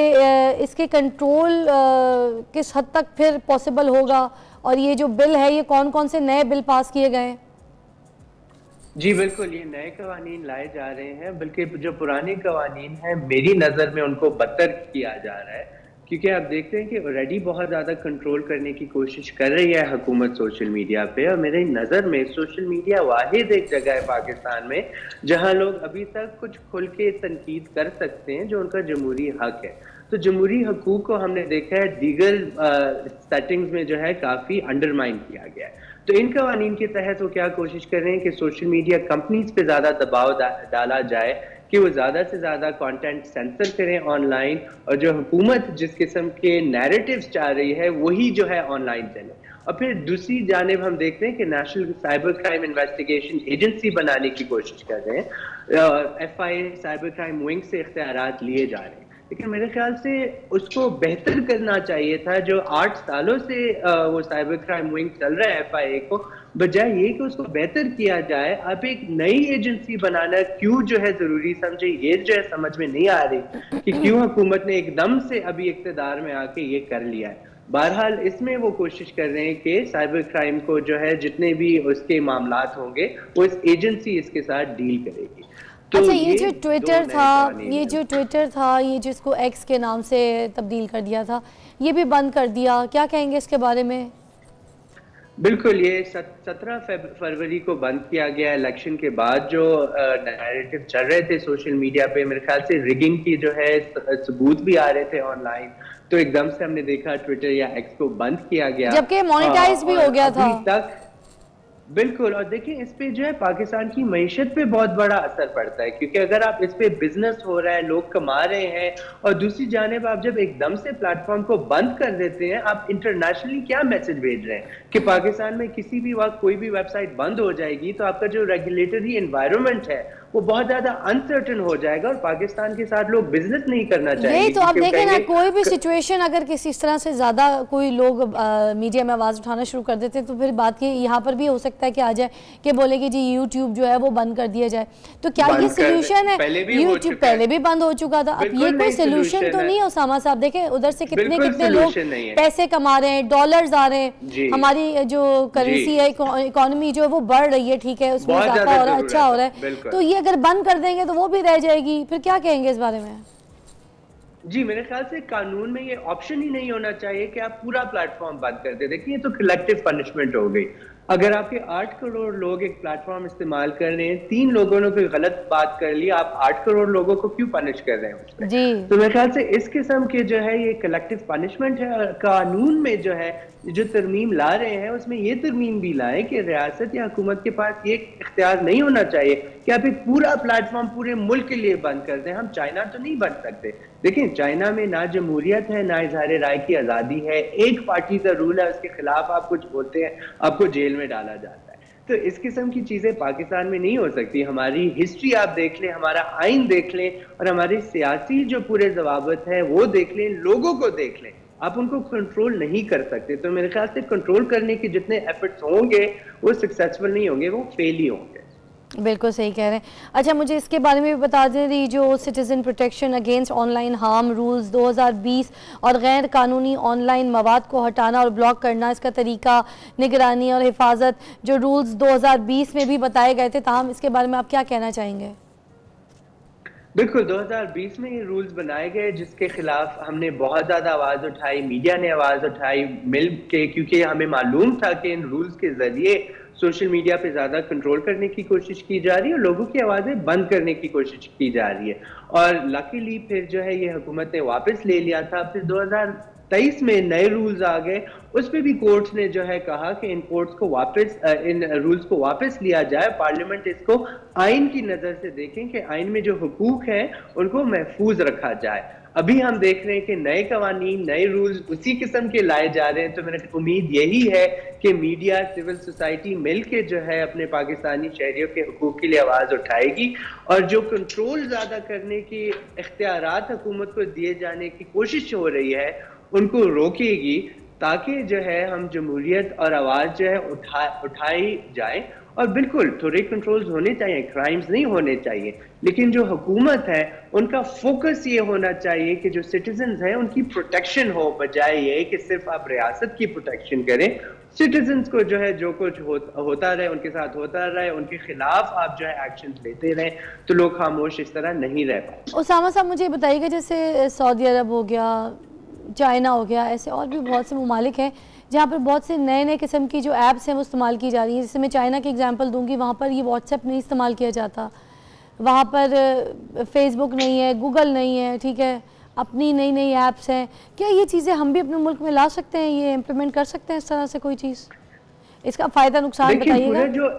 इसके कंट्रोल किस हद तक फिर पॉसिबल होगा, और ये जो बिल है ये कौन कौन से नए बिल पास किए गए हैं? जी बिल्कुल, ये नए कवानीन लाए जा रहे हैं, बल्कि जो पुराने कवानीन हैं मेरी नज़र में उनको बदतर किया जा रहा है, क्योंकि आप देखते हैं कि ऑलरेडी बहुत ज़्यादा कंट्रोल करने की कोशिश कर रही है हुकूमत सोशल मीडिया पे। और मेरी नज़र में सोशल मीडिया वाहिद एक जगह है पाकिस्तान में जहां लोग अभी तक कुछ खुल के तनकीद कर सकते हैं, जो उनका जमहूरी हक है। तो जमहूरी हकूक को हमने देखा है दीगर सेटिंग्स में जो है काफ़ी अंडरमाइन किया गया है। तो इन कवानीन के तहत वो क्या कोशिश कर रहे हैं कि सोशल मीडिया कंपनीज पे ज़्यादा दबाव डाला जाए कि वो ज़्यादा से ज़्यादा कंटेंट सेंसर करें ऑनलाइन, और जो हुकूमत जिस किस्म के नैरेटिव्स चाह रही है वही जो है ऑनलाइन चले। और फिर दूसरी जानिब हम देखते हैं कि national cyber crime investigation agency बनाने की कोशिश कर रहे हैं, FIA साइबर क्राइम विंग से इख्तियारात लिए जा रहे हैं। लेकिन मेरे ख्याल से उसको बेहतर करना चाहिए था। जो 8 सालों से वो साइबर क्राइम विंग चल रहा है FIA को, बजाय ये कि उसको बेहतर किया जाए, अब एक नई एजेंसी बनाना क्यों जो है जरूरी समझे, ये जो है समझ में नहीं आ रही कि क्यों हुकूमत ने एकदम से अभी इख्तिदार में आके ये कर लिया है। बहरहाल इसमें वो कोशिश कर रहे हैं कि साइबर क्राइम को जो है जितने भी उसके मामलात होंगे वो इस एजेंसी इसके साथ डील करेगी। तो अच्छा, ये जो ट्विटर था, ये जिसको एक्स के नाम से तब्दील कर दिया था, ये भी बंद कर दिया, क्या कहेंगे इसके बारे में? बिल्कुल, ये 17 फरवरी को बंद किया गया। इलेक्शन के बाद जो नैरेटिव चल रहे थे सोशल मीडिया पे, मेरे ख्याल से रिगिंग की जो है सबूत भी आ रहे थे ऑनलाइन, तो एकदम से हमने देखा ट्विटर या एक्स को बंद किया गया, जबकि मोनेटाइज भी हो गया था तक। बिल्कुल, और देखिए इस पे जो है पाकिस्तान की मईशत पे बहुत बड़ा असर पड़ता है, क्योंकि अगर आप इस पे बिजनेस हो रहा है, लोग कमा रहे हैं, और दूसरी जानिब आप जब एकदम से प्लेटफॉर्म को बंद कर देते हैं, आप इंटरनेशनली क्या मैसेज भेज रहे हैं कि पाकिस्तान में किसी भी वक्त कोई भी वेबसाइट बंद हो जाएगी तो आपका जो रेगुलेटरी एनवायरनमेंट है वो बहुत ज्यादा अनसर्टन हो जाएगा और पाकिस्तान के साथ लोग बिजनेस नहीं करना चाहेंगे। तो आप देखें ना, कोई भी सिचुएशन अगर किसी इस तरह से ज्यादा कोई लोग मीडिया में आवाज उठाना शुरू कर देते हैं तो फिर बात की यहाँ पर भी हो सकता है कि आ जाए कि बोले कि जी यूट्यूब जो है वो बंद कर दिया जाए। तो क्या ये सोल्यूशन है? यूट्यूब पहले भी बंद हो चुका था, अब ये कोई सोल्यूशन तो नहीं है उसामा साहब। देखें उधर से कितने कितने लोग पैसे कमा रहे हैं, डॉलर्स आ रहे हैं, हमारी जो करेंसी है, इकोनॉमी जो है वो बढ़ रही है, ठीक है, उसमें इजाफा हो रहा है, अच्छा हो रहा है। तो ये अगर बंद कर देंगे तो वो भी रह जाएगी, फिर क्या कहेंगे इस बारे में? जी, मेरे ख्याल से कानून में ये ऑप्शन ही नहीं होना चाहिए कि आप पूरा प्लेटफॉर्म बंद कर दे। देखिए, ये तो कलेक्टिव पनिशमेंट हो गई। अगर आपके 8 करोड़ लोग एक प्लेटफॉर्म इस्तेमाल कर रहे हैं, 3 लोगों ने कोई गलत बात कर ली, आप 8 करोड़ लोगों को क्यों पनिश कर रहे हैं उस पे? तो मेरे ख्याल से इस किस्म के जो है ये कलेक्टिव पनिशमेंट है। कानून में जो है जो तरमीम ला रहे हैं उसमें ये तरमीम भी लाए कि रियासत या हुकूमत के पास ये इख्तियार नहीं होना चाहिए कि आप एक पूरा प्लेटफॉर्म पूरे मुल्क के लिए बंद कर दें। हम चाइना तो नहीं बन सकते। देखिए, चाइना में ना जमहूरियत है, ना इजहार राय की आज़ादी है, एक पार्टी का रूल है, उसके खिलाफ आप कुछ बोलते हैं आपको जेल में डाला जाता है। तो इस किस्म की चीजें पाकिस्तान में नहीं हो सकती। हमारी हिस्ट्री आप देख लें, हमारा आइन देख लें, और हमारी सियासी जो पूरे जवाबत है वो देख लें, लोगों को देख लें, आप उनको कंट्रोल नहीं कर सकते। तो मेरे ख्याल से कंट्रोल करने के जितने एफर्ट्स होंगे वो सक्सेसफुल नहीं होंगे, वो फेल ही होंगे। बिल्कुल सही कह रहे हैं। अच्छा, मुझे इसके बारे में भी बता दें, रही जो citizen protection against online harm rules 2020 और गैर कानूनी ऑनलाइन मवाद को हटाना और ब्लॉक करना, इसका तरीका, निगरानी और हिफाजत, जो रूल्स 2020 में भी बताए गए थे, ताहम इसके बारे में आप क्या कहना चाहेंगे? बिल्कुल, 2020 में ये रूल्स बनाए गए जिसके खिलाफ हमने बहुत ज़्यादा आवाज़ उठाई, मीडिया ने आवाज़ उठाई मिल के, क्योंकि हमें मालूम था कि इन रूल्स के ज़रिए सोशल मीडिया पे ज़्यादा कंट्रोल करने की कोशिश की जा रही है और लोगों की आवाज़ें बंद करने की कोशिश की जा रही है। और लकीली फिर जो है ये हुकूमत ने वापस ले लिया था। फिर 2023 में नए रूल्स आ गए, उस पर भी कोर्ट्स ने जो है कहा कि इन कोर्ट्स को वापस, इन रूल्स को वापस लिया जाए। पार्लियामेंट इसको आइन की नज़र से देखें कि आइन में जो हुकूक हैं उनको महफूज रखा जाए। अभी हम देख रहे हैं कि नए कवानीन, नए रूल्स उसी किस्म के लाए जा रहे हैं। तो मेरी उम्मीद यही है कि मीडिया, सिविल सोसाइटी मिल के जो है अपने पाकिस्तानी शहरियों के हुकूक के लिए आवाज़ उठाएगी और जो कंट्रोल ज़्यादा करने की इख्तियारात हुकूमत को दिए जाने की कोशिश हो रही है उनको रोकेगी, ताकि जो है हम जमहूरियत और आवाज़ जो है उठाई जाए। और बिल्कुल थोड़े कंट्रोल्स होने चाहिए, क्राइम्स नहीं होने चाहिए, लेकिन जो हुकूमत है उनका फोकस ये होना चाहिए कि जो सिटीजन्स हैं उनकी प्रोटेक्शन हो, बजाय ये कि सिर्फ आप रियासत की प्रोटेक्शन करें। सिटीजन्स को जो है जो कुछ होता रहे उनके साथ होता रहे, उनके खिलाफ आप जो है एक्शन लेते रहें, तो लोग खामोश इस तरह नहीं रह पाते। उसामा साहब मुझे बताइएगा, जैसे सऊदी अरब हो गया, चाइना हो गया, ऐसे और भी बहुत से ममालिक हैं जहाँ पर बहुत से नए नए किस्म की जो ऐप्स हैं वो इस्तेमाल की जा रही हैं। जैसे मैं चाइना की एग्जांपल दूंगी, वहाँ पर ये व्हाट्सएप नहीं इस्तेमाल किया जाता, वहाँ पर फेसबुक नहीं है, गूगल नहीं है, ठीक है, अपनी नई नई ऐप्स हैं। क्या ये चीज़ें हम भी अपने मुल्क में ला सकते हैं, ये इम्प्लीमेंट कर सकते हैं इस तरह से कोई चीज़? इसका फ़ायदा नुकसान बताइएगा। जो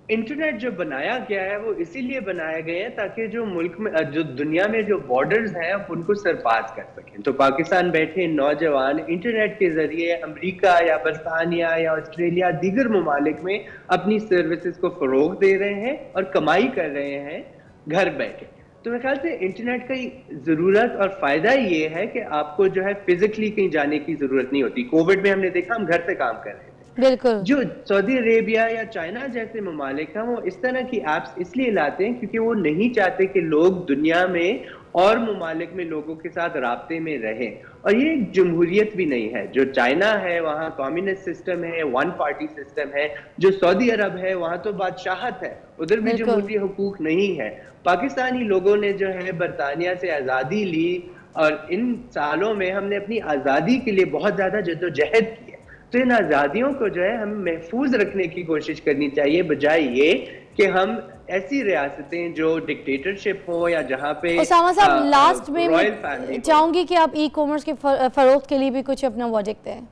इंटरनेट जो बनाया गया है वो इसीलिए बनाया गया है ताकि जो मुल्क में, जो दुनिया में जो बॉर्डर्स हैं उनको सरपास कर सकें। तो पाकिस्तान बैठे नौजवान इंटरनेट के जरिए अमेरिका या बरतानिया या ऑस्ट्रेलिया, दीगर ममालिक में अपनी सर्विसेज को फरोग दे रहे हैं और कमाई कर रहे हैं घर बैठे। तो मेरे ख्याल से इंटरनेट की ज़रूरत और फ़ायदा ये है कि आपको जो है फिजिकली कहीं जाने की ज़रूरत नहीं होती। कोविड में हमने देखा हम घर से काम कर रहे थे। बिल्कुल। जो सऊदी अरेबिया या चाइना जैसे ममालिक हैं वो इस तरह की ऐप्स इसलिए लाते हैं क्योंकि वो नहीं चाहते कि लोग दुनिया में और ममालिक में लोगों के साथ राब्ते में रहें। और ये एक जमहूरियत भी नहीं है। जो चाइना है वहाँ कम्युनिस्ट सिस्टम है, वन पार्टी सिस्टम है। जो सऊदी अरब है वहाँ तो बादशाहत है, उधर भी जमहूरी हुकूक नहीं है। पाकिस्तानी लोगों ने जो है बरतानिया से आज़ादी ली और इन सालों में हमने अपनी आज़ादी के लिए बहुत ज़्यादा जद्दोजहद की है। तो इन आज़ादियों को जो है हमें महफूज रखने की कोशिश करनी चाहिए, बजाय ये कि हम ऐसी रियासतें जो डिक्टेटरशिप हो या जहाँ पे उसामा साहब लास्ट में मैं चाहूंगी कि आप ई कॉमर्स के फरोख्त के लिए भी कुछ अपना वर्डिक्ट दें।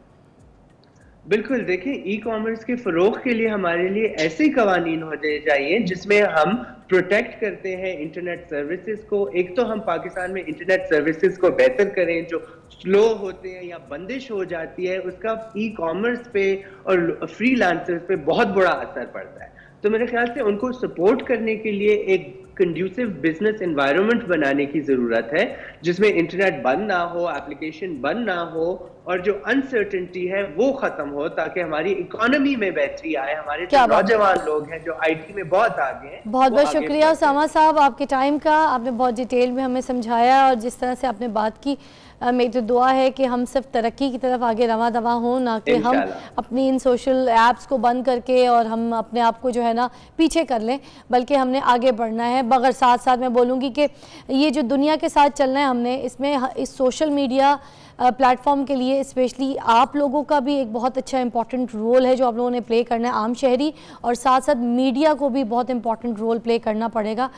बिल्कुल, देखिए ई कॉमर्स के फ़रोग़ के लिए हमारे लिए ऐसे कवानीन होने चाहिए जिसमें हम प्रोटेक्ट करते हैं इंटरनेट सर्विसेज को। एक तो हम पाकिस्तान में इंटरनेट सर्विसेज को बेहतर करें, जो स्लो होते हैं या बंदिश हो जाती है उसका ई कॉमर्स पे और फ्रीलांसर्स पे बहुत बड़ा असर पड़ता है। तो मेरे ख्याल से उनको सपोर्ट करने के लिए एक कंड्यूसिव बिजनेस एनवायरनमेंट बनाने की ज़रूरत है जिसमें इंटरनेट बंद ना हो, एप्लीकेशन बंद ना हो और जो अनसर्टेनिटी है वो ख़त्म हो, ताकि हमारी इकोनॉमी में बेहतरी आए। हमारे जो नौजवान लोग हैं जो आईटी में बहुत आगे हैं। बहुत बहुत शुक्रिया उसामा साहब आपके टाइम का, आपने बहुत डिटेल में हमें समझाया और जिस तरह से आपने बात की। मेरी तो दुआ है कि हम सिर्फ तरक्की की तरफ आगे रवा दवा हों, ना कि हम अपनी इन सोशल ऐप्स को बंद करके और हम अपने आप को जो है ना पीछे कर लें, बल्कि हमने आगे बढ़ना है। मगर साथ साथ मैं बोलूँगी कि ये जो दुनिया के साथ चलना है हमने, इसमें इस सोशल मीडिया प्लेटफॉर्म के लिए स्पेशली आप लोगों का भी एक बहुत अच्छा इंपॉर्टेंट रोल है जो आप लोगों ने प्ले करना है, आम शहरी, और साथ साथ मीडिया को भी बहुत इंपॉर्टेंट रोल प्ले करना पड़ेगा।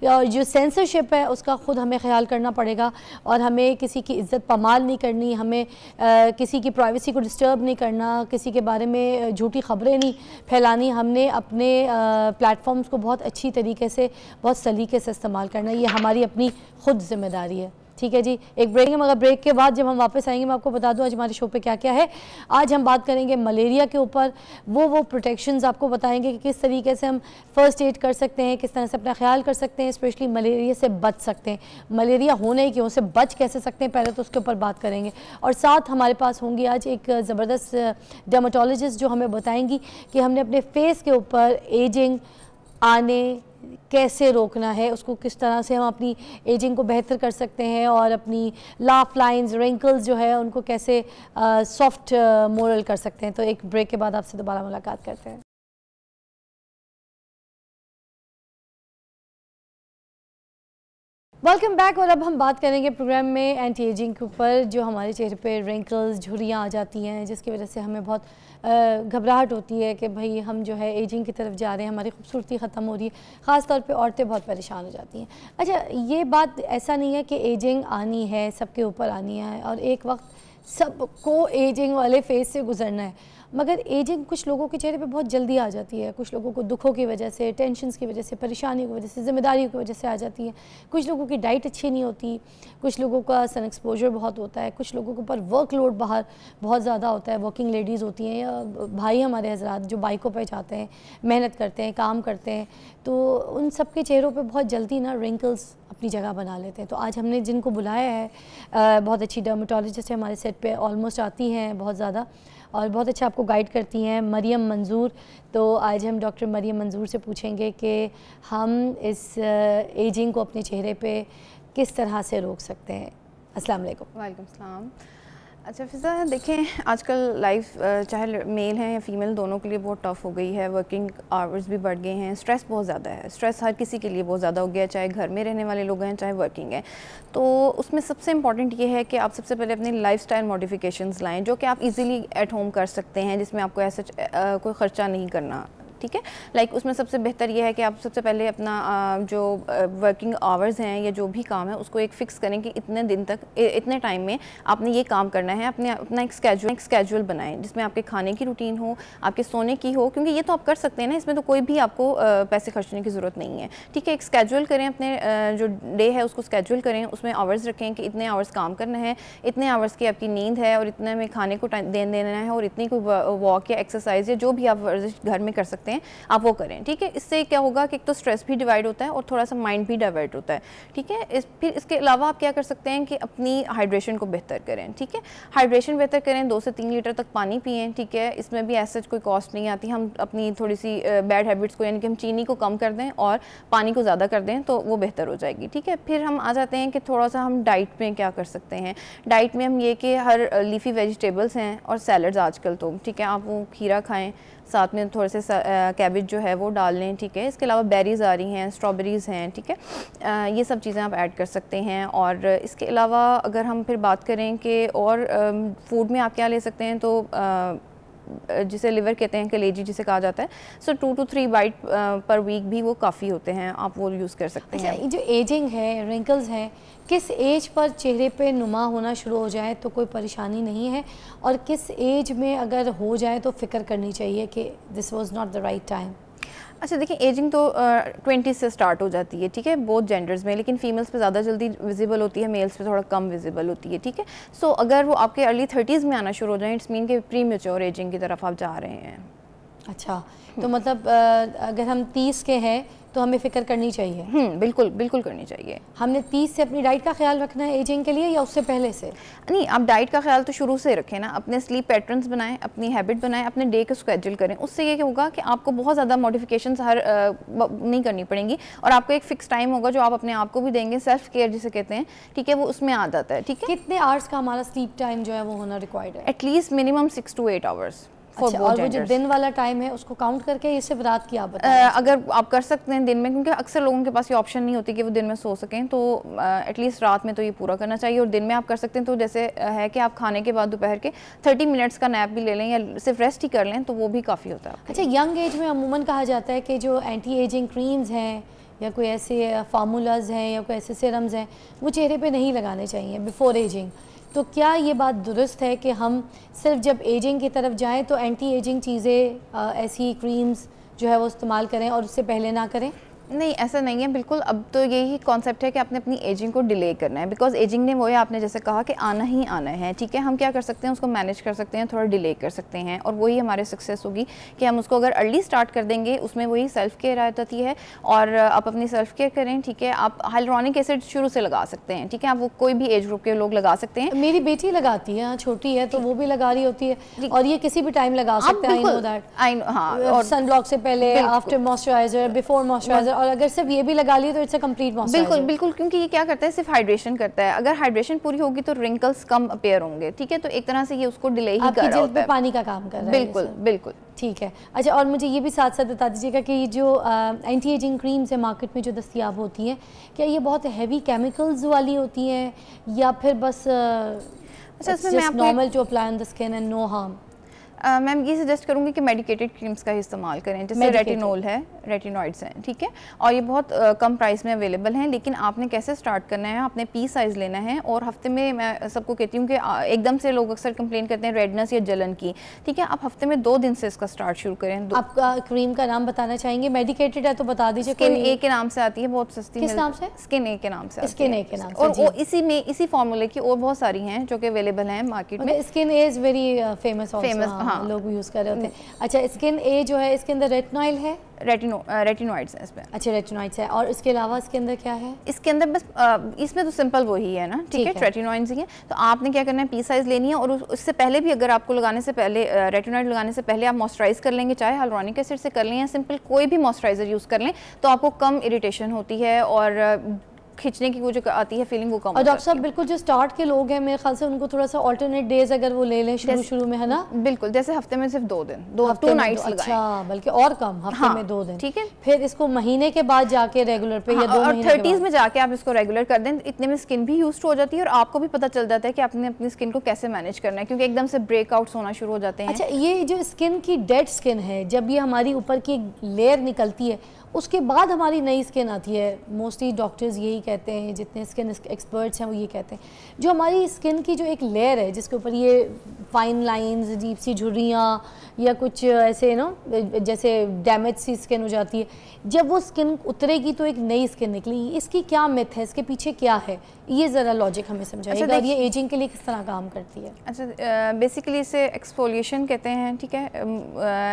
जो सेंसरशिप है उसका ख़ुद हमें ख्याल करना पड़ेगा और हमें किसी की इज़्ज़त पमाल नहीं करनी, हमें किसी की प्राइवेसी को डिस्टर्ब नहीं करना, किसी के बारे में झूठी ख़बरें नहीं फैलानी। हमने अपने प्लेटफॉर्म्स को बहुत अच्छी तरीके से, बहुत सलीके से इस्तेमाल करना, ये हमारी अपनी ख़ुद ज़िम्मेदारी है। ठीक है जी, एक ब्रेक है, मगर ब्रेक के बाद जब हम वापस आएंगे मैं आपको बता दूं आज हमारे शो पे क्या क्या है। आज हम बात करेंगे मलेरिया के ऊपर, वो प्रोटेक्शंस आपको बताएंगे कि किस तरीके से हम फर्स्ट एड कर सकते हैं, किस तरह से अपना ख्याल कर सकते हैं, स्पेशली मलेरिया से बच सकते हैं, मलेरिया होने की उससे बच कैसे सकते हैं, पहले तो उसके ऊपर बात करेंगे। और साथ हमारे पास होंगी आज एक ज़बरदस्त डर्मेटोलॉजिस्ट जो हमें बताएंगी कि हमने अपने फेस के ऊपर एजिंग आने कैसे रोकना है, उसको किस तरह से हम अपनी एजिंग को बेहतर कर सकते हैं और अपनी लाफ लाइंस, रिंकल्स जो है उनको कैसे सॉफ्ट मोरल कर सकते हैं। तो एक ब्रेक के बाद आपसे दोबारा मुलाकात करते हैं। Welcome back. और अब हम बात करेंगे प्रोग्राम में एंटी एजिंग के ऊपर। जो हमारे चेहरे पे रिंकल्स, झुर्रियाँ आ जाती हैं जिसकी वजह से हमें बहुत घबराहट होती है कि भाई हम जो है एजिंग की तरफ जा रहे हैं, हमारी खूबसूरती ख़त्म हो रही है। ख़ास तौर पे औरतें बहुत परेशान हो जाती हैं। अच्छा, ये बात ऐसा नहीं है कि एजिंग आनी है, सबके ऊपर आनी है और एक वक्त सबको एजिंग वाले फेज़ से गुजरना है, मगर एजिंग कुछ लोगों के चेहरे पे बहुत जल्दी आ जाती है। कुछ लोगों को दुखों की वजह से, टेंशन्स की वजह से, परेशानियों की वजह से, ज़िम्मेदारियों की वजह से आ जाती है। कुछ लोगों की डाइट अच्छी नहीं होती, कुछ लोगों का सन एक्सपोजर बहुत होता है, कुछ लोगों के ऊपर वर्कलोड बाहर बहुत ज़्यादा होता है। वर्किंग लेडीज़ होती हैं या भाई हमारे हजरात जो बाइकों पर जाते हैं, मेहनत करते हैं, काम करते हैं, तो उन सब के चेहरों पर बहुत जल्दी ना रिंकल्स अपनी जगह बना लेते हैं। तो आज हमने जिनको बुलाया है, बहुत अच्छी डर्मेटोलॉजिस्ट है हमारे सेट पे, ऑलमोस्ट आती हैं बहुत ज़्यादा और बहुत अच्छा आपको गाइड करती हैं, मरियम मंजूर। तो आज हम डॉक्टर मरियम मंजूर से पूछेंगे कि हम इस एजिंग को अपने चेहरे पे किस तरह से रोक सकते हैं। अस्सलाम वालेकुम। वालेकुम सलाम। अच्छा फ़िज़ा, देखें आजकल लाइफ चाहे मेल हैं या फ़ीमेल दोनों के लिए बहुत टफ़ हो गई है। वर्किंग आवर्स भी बढ़ गए हैं, स्ट्रेस बहुत ज़्यादा है। स्ट्रेस हर किसी के लिए बहुत ज़्यादा हो गया है, चाहे घर में रहने वाले लोग हैं चाहे वर्किंग हैं। तो उसमें सबसे इम्पॉर्टेंट ये है कि आप सबसे पहले अपनी लाइफस्टाइल मॉडिफिकेशंस लाएं, जो कि आप इजीली एट होम कर सकते हैं, जिसमें आपको ऐसा कोई ख़र्चा नहीं करना। ठीक है, लाइक उसमें सबसे बेहतर ये है कि आप सबसे पहले अपना जो वर्किंग आवर्स हैं या जो भी काम है उसको एक फ़िक्स करें कि इतने दिन तक इतने टाइम में आपने ये काम करना है। अपना एक स्केड्यूल बनाएं जिसमें आपके खाने की रूटीन हो, आपके सोने की हो, क्योंकि ये तो आप कर सकते हैं ना, इसमें तो कोई भी आपको पैसे खर्चने की ज़रूरत नहीं है। ठीक है, एक स्केड्यूल करें, अपने जो डे है उसको स्केड्यूल करें, उसमें आवर्स रखें कि इतने आवर्स काम करना है, इतने आवर्स की आपकी नींद है और इतने में खाने को देना है और इतनी कोई वॉक या एक्सरसाइज या जो भी आप वर्जिश घर में कर सकते हैं आप वो करें। ठीक है, इससे क्या होगा कि एक तो स्ट्रेस भी डिवाइड होता है और थोड़ा सा माइंड भी डाइवर्ट होता है। ठीक है, फिर इसके अलावा आप क्या कर सकते हैं कि अपनी हाइड्रेशन को बेहतर करें। ठीक है, हाइड्रेशन बेहतर करें, 2 से 3 लीटर तक पानी पिएं। ठीक है, इसमें भी ऐसा कोई कॉस्ट नहीं आती। हम अपनी थोड़ी सी बैड हैबिट्स को, यानी कि हम चीनी को कम कर दें और पानी को ज़्यादा कर दें तो वो बेहतर हो जाएगी। ठीक है, फिर हम आ जाते हैं कि थोड़ा सा हम डाइट में क्या कर सकते हैं। डाइट में हम ये कि हर लीफी वेजिटेबल्स हैं और सैलड्स आजकल तो, ठीक है, आप वो खीरा खाएँ, साथ में थोड़े से कैबेज जो है वो डाल लें। ठीक है, इसके अलावा बेरीज़ आ रही हैं, स्ट्रॉबेरीज़ हैं। ठीक है, ये सब चीज़ें आप ऐड कर सकते हैं। और इसके अलावा अगर हम फिर बात करें कि और फूड में आप क्या ले सकते हैं, तो जिसे लिवर कहते हैं, कलेजी जिसे कहा जाता है, सो 2 to 3 बाइट पर वीक भी वो काफ़ी होते हैं, आप वो यूज़ कर सकते हैं। अच्छा, जो एजिंग है, रिंकल्स हैं, किस एज पर चेहरे पे नुमा होना शुरू हो जाए तो कोई परेशानी नहीं है, और किस एज में अगर हो जाए तो फ़िक्र करनी चाहिए कि this was not the right time? अच्छा देखिए, एजिंग तो 20 से स्टार्ट हो जाती है। ठीक है, बोथ जेंडर्स में, लेकिन फीमेल्स पे ज़्यादा जल्दी विजिबल होती है, मेल्स पे थोड़ा कम विजिबल होती है। ठीक है, सो अगर वो आपके अर्ली 30s में आना शुरू हो जाए, इट्स मीन के प्री मैच्योर एजिंग की तरफ आप जा रहे हैं। अच्छा, तो मतलब अगर हम 30 के हैं तो हमें फ़िक्र करनी चाहिए? बिल्कुल बिल्कुल करनी चाहिए। हमने 30 से अपनी डाइट का ख्याल रखना है एजिंग के लिए, या उससे पहले से? नहीं, आप डाइट का ख्याल तो शुरू से रखें ना, अपने स्लीप पैटर्न्स बनाएं, अपनी हैबिट बनाएं, अपने डे को स्केड्यूल करें। उससे ये होगा कि आपको बहुत ज़्यादा मॉडिफिकेशंस नहीं करनी पड़ेंगी और आपको एक फ़िक्स टाइम होगा जो आप अपने आप को भी देंगे, सेल्फ केयर जिसे कहते हैं। ठीक है, वो उसमें आ जाता है। ठीक है, कितने आवर्स का हमारा स्लीप टाइम जो है वो होना रिक्वायर्ड है? At least minimum 6 to 8 hours. अच्छा, और वो जो दिन वाला टाइम है उसको काउंट करके, ये सिर्फ रात की आप बताएं? अगर आप कर सकते हैं दिन में, क्योंकि अक्सर लोगों के पास ये ऑप्शन नहीं होती कि वो दिन में सो सकें, तो एटलीस्ट रात में तो ये पूरा करना चाहिए। और दिन में आप कर सकते हैं तो जैसे है कि आप खाने के बाद दोपहर के 30 मिनट्स का नैप भी ले लें या सिर्फ रेस्ट ही कर लें तो वो भी काफ़ी होता है। अच्छा, यंग एज में अमूमन कहा जाता है कि जो एंटी एजिंग क्रीम्स हैं या कोई ऐसे फार्मूलाज हैं या कोई ऐसे सिरम्स हैं वो चेहरे पे नहीं लगाने चाहिए बिफोर एजिंग। तो क्या ये बात दुरुस्त है कि हम सिर्फ जब एजिंग की तरफ जाएं तो एंटी एजिंग चीज़ें, ऐसी क्रीम्स जो है वो इस्तेमाल करें और उससे पहले ना करें? नहीं, ऐसा नहीं है बिल्कुल। अब तो यही कॉन्सेप्ट है कि आपने अपनी एजिंग को डिले करना है, बिकॉज एजिंग ने वो है, आपने जैसे कहा कि आना ही आना है। ठीक है, हम क्या कर सकते हैं, उसको मैनेज कर सकते हैं, थोड़ा डिले कर सकते हैं, और वही हमारे सक्सेस होगी कि हम उसको अगर अर्ली स्टार्ट कर देंगे। उसमें वही सेल्फ केयर आ जाती है और आप अपनी सेल्फ केयर करें। ठीक है, आप हाइलुरोनिक एसिड शुरू से लगा सकते हैं। ठीक है, आप वो कोई भी एज ग्रुप के लोग लगा सकते हैं। मेरी बेटी लगाती है, छोटी है, तो वो भी लगा रही होती है, और ये किसी भी टाइम लगा सकते हैं। I know that. हाँ, और सनब्लॉक से पहले, आफ्टर मॉइस्चराइजर, बिफोर मॉइस्चराइजर, और अगर सिर्फ ये भी लगा ली तो इट्स अ कंप्लीट मॉइस्चराइजर। बिल्कुल बिल्कुल, क्योंकि ये क्या करता है, सिर्फ हाइड्रेशन करता है। अगर हाइड्रेशन पूरी होगी तो रिंकल्स कम अपीयर होंगे। ठीक है, तो एक तरह से ये उसको डिले ही कर रहा होता है, पानी का काम कर रहा है। बिल्कुल बिल्कुल, ठीक है। अच्छा, और मुझे ये भी साथ साथ बता दीजिएगा कि ये जो एंटी एजिंग क्रीम्स है मार्केट में जो दस्तियाब होती हैं, क्या ये बहुत हैवी केमिकल्स वाली होती हैं या फिर बस normal to apply on the skin and no harm? Ma'am ये सजेस्ट करूँगी कि मेडिकेटेड क्रीम्स का इस्तेमाल करें, जैसे रेटिनोल है, रेटिनॉइड्स हैं। ठीक है, और ये बहुत कम प्राइस में अवेलेबल हैं। लेकिन आपने कैसे स्टार्ट करना है, आपने पी साइज़ लेना है, और हफ्ते में मैं सबको कहती हूँ कि एकदम से लोग अक्सर कंप्लेन करते हैं रेडनेस या जलन की। ठीक है, आप हफ्ते में 2 दिन से इसका स्टार्ट शुरू करें। आपका क्रीम का नाम बताना चाहेंगे? मेडिकेटेड है तो बता दीजिए। स्किन ए के नाम से आती है, बहुत सस्ती। किस नाम से? स्किन ए के नाम से। स्किन ए के नाम से, और वो इसी फार्मूले की और बहुत सारी हैं जो कि अवेलेबल हैं मार्केट में। Skin A is very famous. लोग यूज़ कर रहे होते हैं। अच्छा, स्किन ए जो है इसके अंदर रेटिनॉइल है, रेटिनॉइड्स हैं इसमें। अच्छा, रेटिनॉइड्स है। और इसके अलावा इसके अंदर क्या है? इसके अंदर बस इसमें तो सिंपल वही है ना, ठीक है, रेटिनॉइड्स ही है। तो आपने क्या करना है, पी साइज लेनी है और उससे पहले भी अगर आपको लगाने से पहले रेटिनॉइड लगाने से पहले आप मॉइस्चराइज कर लेंगे, चाहे हाइलुरोनिक एसिड से कर लें या सिंपल कोई भी मॉइस्चराइजर यूज़ कर लें, तो आपको कम इरिटेशन होती है और खींचने की वो जो आती है फीलिंग वो कम। और डॉक्टर साहब बिल्कुल जो स्टार्ट के लोग हैं मेरे ख्याल से उनको थोड़ा सा ऑल्टरनेट डेज अगर वो ले लें शुरू में, है ना? बिल्कुल, जैसे हफ्ते में सिर्फ 2 दिन, 2 नाइट्स लगाएं। अच्छा, बल्कि और कम, हफ्ते में 2 दिन, ठीक है। फिर इसको महीने के बाद जाके रेगुलर पे या 2 महीने और 30s में जाके आप इसको रेगुलर कर दें, इतने में स्किन भी यूज्ड हो जाती है और आपको भी पता चल जाता है कि आपने अपनी स्किन को कैसे मैनेज करना है, क्योंकि एकदम से ब्रेकआउट्स होना शुरू हो जाते हैं। अच्छा, ये जो स्किन की डेड स्किन है, जब ये हमारी ऊपर की लेयर निकलती है उसके बाद हमारी नई स्किन आती है, मोस्टली डॉक्टर्स यही कहते हैं, जितने स्किन एक्सपर्ट्स हैं वो ये कहते हैं, जो हमारी स्किन की जो एक लेयर है जिसके ऊपर ये फाइन लाइंस, अजीब सी झुर्रियाँ या कुछ ऐसे ना जैसे डैमेज सी स्किन हो जाती है, जब वो स्किन उतरेगी तो एक नई स्किन निकलेगी। इसकी क्या मिथ है, इसके पीछे क्या है, ये ज़रा लॉजिक हमें समझाइएगा। अच्छा, और ये एजिंग के लिए किस तरह काम करती है? अच्छा, बेसिकली इसे एक्सफोलिएशन कहते हैं, ठीक है।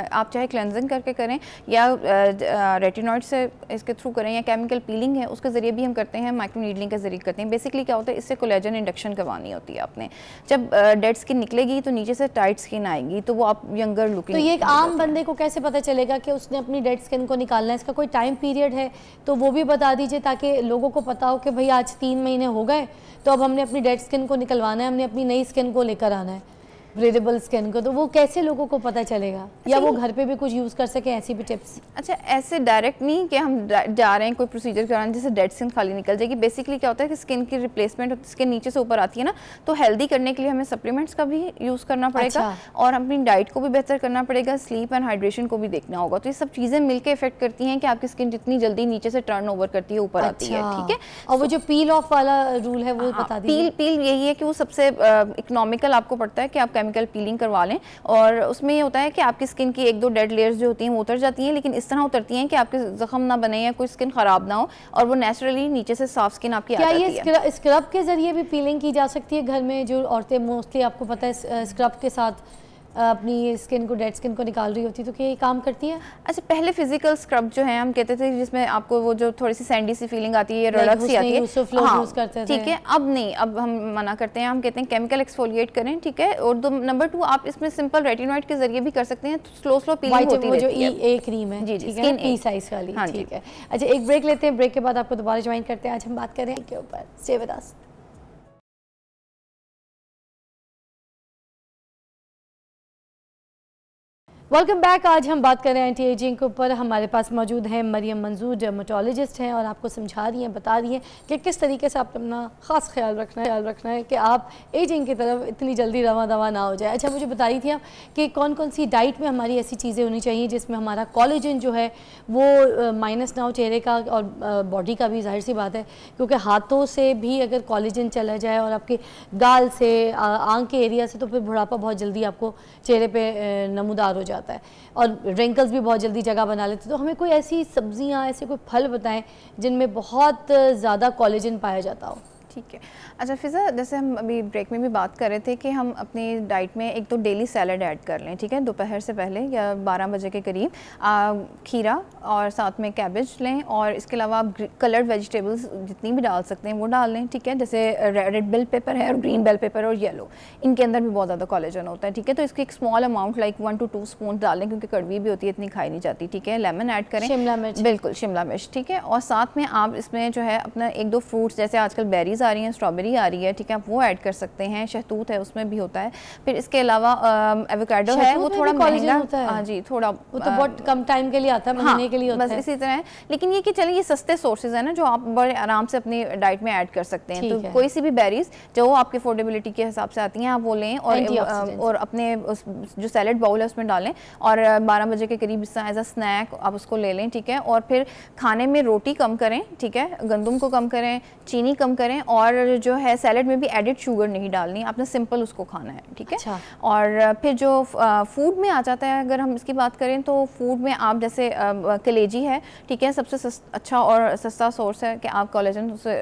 आप चाहे क्लेंजिंग करके करें या रेटिनॉइड से इसके थ्रू करें या केमिकल पीलिंग है उसके ज़रिए भी हम करते हैं, माइक्रो नीडलिंग के ज़रिए करते हैं। बेसिकली क्या होता है, इससे कोलेजन इंडक्शन करवानी होती है आपने। जब डेड स्किन निकलेगी तो नीचे से टाइट स्किन आएगी, तो वो आप यंगर लुकिंग। तो ये एक आम बंदे को कैसे पता चलेगा कि उसने अपनी डेड स्किन को निकालना है? इसका कोई टाइम पीरियड है तो वो भी बता दीजिए, ताकि लोगों को पता हो कि भाई आज 3 महीने हो गए तो अब हमने अपनी डेड स्किन को निकलवाना है, हमने अपनी नई स्किन को लेकर आना है, ब्रीदेबल स्किन को। तो वो कैसे लोगों को पता चलेगा, या वो घर पे भी कुछ यूज़ कर सके, ऐसी भी टिप्स? अच्छा, ऐसे डायरेक्ट नहीं कि हम जा रहे हैं कोई प्रोसीजर कराने जिससे डेड स्किन खाली निकल जाएगी। बेसिकली क्या होता है कि स्किन की रिप्लेसमेंट स्किन नीचे से ऊपर आती है ना, तो हेल्दी करने के लिए हमें सप्लीमेंट्स का भी यूज़ करना पड़ेगा। अच्छा। और अपनी डाइट को भी बेहतर करना पड़ेगा, स्लीप एंड हाइड्रेशन को भी देखना होगा। तो ये सब चीज़ें मिलकर इफेक्ट करती हैं कि आपकी स्किन जितनी जल्दी नीचे से टर्न ओवर करती है ऊपर आती है, ठीक है। और वो जो पील ऑफ वाला रूल है वो बता दीजिए। पील यही है कि वो सबसे इकोनॉमिकल आपको पड़ता है कि आप केमिकल पीलिंग करवा लें, और उसमें ये होता है कि आपकी स्किन की 1-2 डेड लेयर्स जो होती हैं वो उतर जाती हैं, लेकिन इस तरह उतरती हैं कि आपके जख्म ना बने या कोई स्किन खराब ना हो और वो नेचुरली नीचे से सॉफ्ट स्किन आपकी आ जाती है। क्या ये स्क्रब के जरिए भी पीलिंग की जा सकती है घर में? जो औरतें मोस्टली आपको पता है स्क्रब के साथ अपनी स्किन को, डेड स्किन को निकाल रही होती, तो क्या ये काम करती है? अच्छा, पहले फिजिकल स्क्रब जो है हम कहते थे जिसमें आपको वो जो थोड़ी सी सैंडी सी फीलिंग आती है, रड़क सी आती है, हाँ, ठीक है। अब नहीं, अब हम मना करते हैं, हम कहते हैं केमिकल एक्सफोलिएट करें, ठीक है। और नंबर 2 आप इसमें सिंपल रेटिनॉइड के जरिए भी कर सकते हैं, स्लो पीलिंग होती है। जो E क्रीम है, जी, स्किन E साइज वाली, ठीक है। अच्छा, एक ब्रेक लेते हैं, ब्रेक के बाद आपको दोबारा ज्वाइन करते हैं। आज हम बात कर रहे हैं के ऊपर, stay with us. Welcome back. आज हम बात कर रहे हैं एंटी एजिंग के ऊपर। हमारे पास मौजूद हैं मरियम मंजूर, डर्मेटोलॉजिस्ट हैं, और आपको समझा रही हैं, बता रही हैं कि किस तरीके से आपको अपना ख़ास ख्याल रखना है कि आप एजिंग की तरफ इतनी जल्दी रवा दवा ना हो जाए। अच्छा, मुझे बता रही थी आप कि कौन कौन सी डाइट में हमारी ऐसी चीज़ें होनी चाहिए जिसमें हमारा कोलेजन जो है वो माइनस ना हो, चेहरे का और बॉडी का भी, जाहिर सी बात है, क्योंकि हाथों से भी अगर कोलेजन चला जाए और आपके गाल से, आँख के एरिया से, तो फिर बुढ़ापा बहुत जल्दी आपको चेहरे पर नमूदार हो जाता है और रिंकल्स भी बहुत जल्दी जगह बना लेते हैं। तो हमें कोई ऐसी सब्जियां, ऐसे कोई फल बताएं जिनमें बहुत ज़्यादा कोलेजन पाया जाता हो। ठीक है। अच्छा फ़िज़ा, जैसे हम अभी ब्रेक में भी बात कर रहे थे कि हम अपनी डाइट में एक तो डेली सैलड ऐड कर लें, ठीक है, दोपहर से पहले या 12 बजे के करीब, खीरा और साथ में कैबेज लें, और इसके अलावा आप कलर्ड वेजिटेबल्स जितनी भी डाल सकते हैं वो डाल लें, ठीक है। जैसे रेड बेल पेपर है और ग्रीन बेल पेपर और येलो, इनके अंदर भी बहुत ज़्यादा कोलेजन होता है, ठीक है। तो इसकी एक small amount like 1 to 2 spoon डालें, क्योंकि कड़वी भी होती है, इतनी खाई नहीं जाती, ठीक है। लेमन ऐड करें, शिमला मिर्च, बिल्कुल शिमला मिर्च, ठीक है। और साथ में आप इसमें जो है अपना 1-2 फ्रूट्स, जैसे आजकल बेरीज आ रही हैं, स्ट्रॉबेरी आ रही है, ठीक है, आप वो ऐड कर सकते हैं। शहतूत है, उसमें भी होता है। फिर इसके अलावा एवोकाडो है, वो थोड़ा महंगा होता है, हाँ जी, थोड़ा वो तो बहुत कम टाइम के लिए आता है, महीने के लिए होता है, बस इसी तरह है। लेकिन ये कि चलिए, ये सस्ते सोर्सेज है ना जो आप बड़े आराम से अपनी डाइट में ऐड कर सकते हैं। तो कोई सी भी बेरीज जो आपके अफोर्डेबिलिटी के हिसाब से आती हैं आप वो लें, और अपने जो सैलेड बाउल है उसमें डालें, और 12 बजे के करीब एज अ स्नैक आप उसको ले लें, ठीक है। और फिर खाने में रोटी कम करें, ठीक है, गंदम को कम करें, चीनी कम करें, और जो है सैलड में भी एडिड शुगर नहीं डालनी, आपने सिंपल उसको खाना है, ठीक है। अच्छा। और फिर जो फूड में आ जाता है, अगर हम इसकी बात करें तो फूड में आप जैसे कलेजी है, ठीक है, सबसे अच्छा और सस्ता सोर्स है कि आप कोलेजन से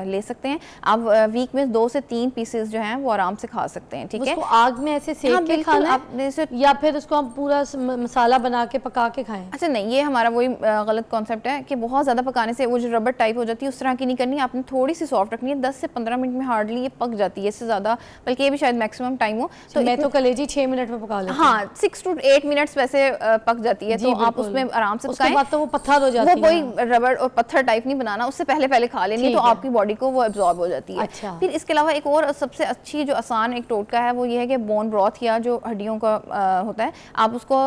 ले सकते हैं। आप वीक में 2 से 3 पीसेस जो हैं वो आराम से खा सकते हैं, ठीक है। उसको आग में ऐसे सेक के खाना है या फिर उसको हम पूरा मसाला बना के पका के खाएं? अच्छा नहीं, ये हमारा वही गलत कॉन्सेप्ट है कि बहुत ज़्यादा पकाने से वो जो रबर टाइप हो जाती है उस तरह की नहीं करनी, आपने थोड़ी सी सॉफ्ट रखनी है। 10 से 15 मिनट में हार्डली ये पक जाती है, इससे ज़्यादा बल्कि ये भी शायद मैक्सिमम टाइम हो। तो मैं तो कलेजी 6 मिनट में पका लेती हूं। हाँ, 6 to 8 मिनट्स वैसे पक जाती है, तो आप उसमें आराम से उसके बाद तो वो पत्थर हो जाती है। वो कोई रबर और पत्थर टाइप नहीं बनाना, उससे पहले खा लेनी तो आपकी बॉडी को वो एब्जॉर्ब हो जाती है। अच्छा। फिर इसके अलावा एक और सबसे अच्छी जो आसान एक टोटका है वो ये है कि बोन ब्रॉथ या जो हड्डियों का होता है, आप उसको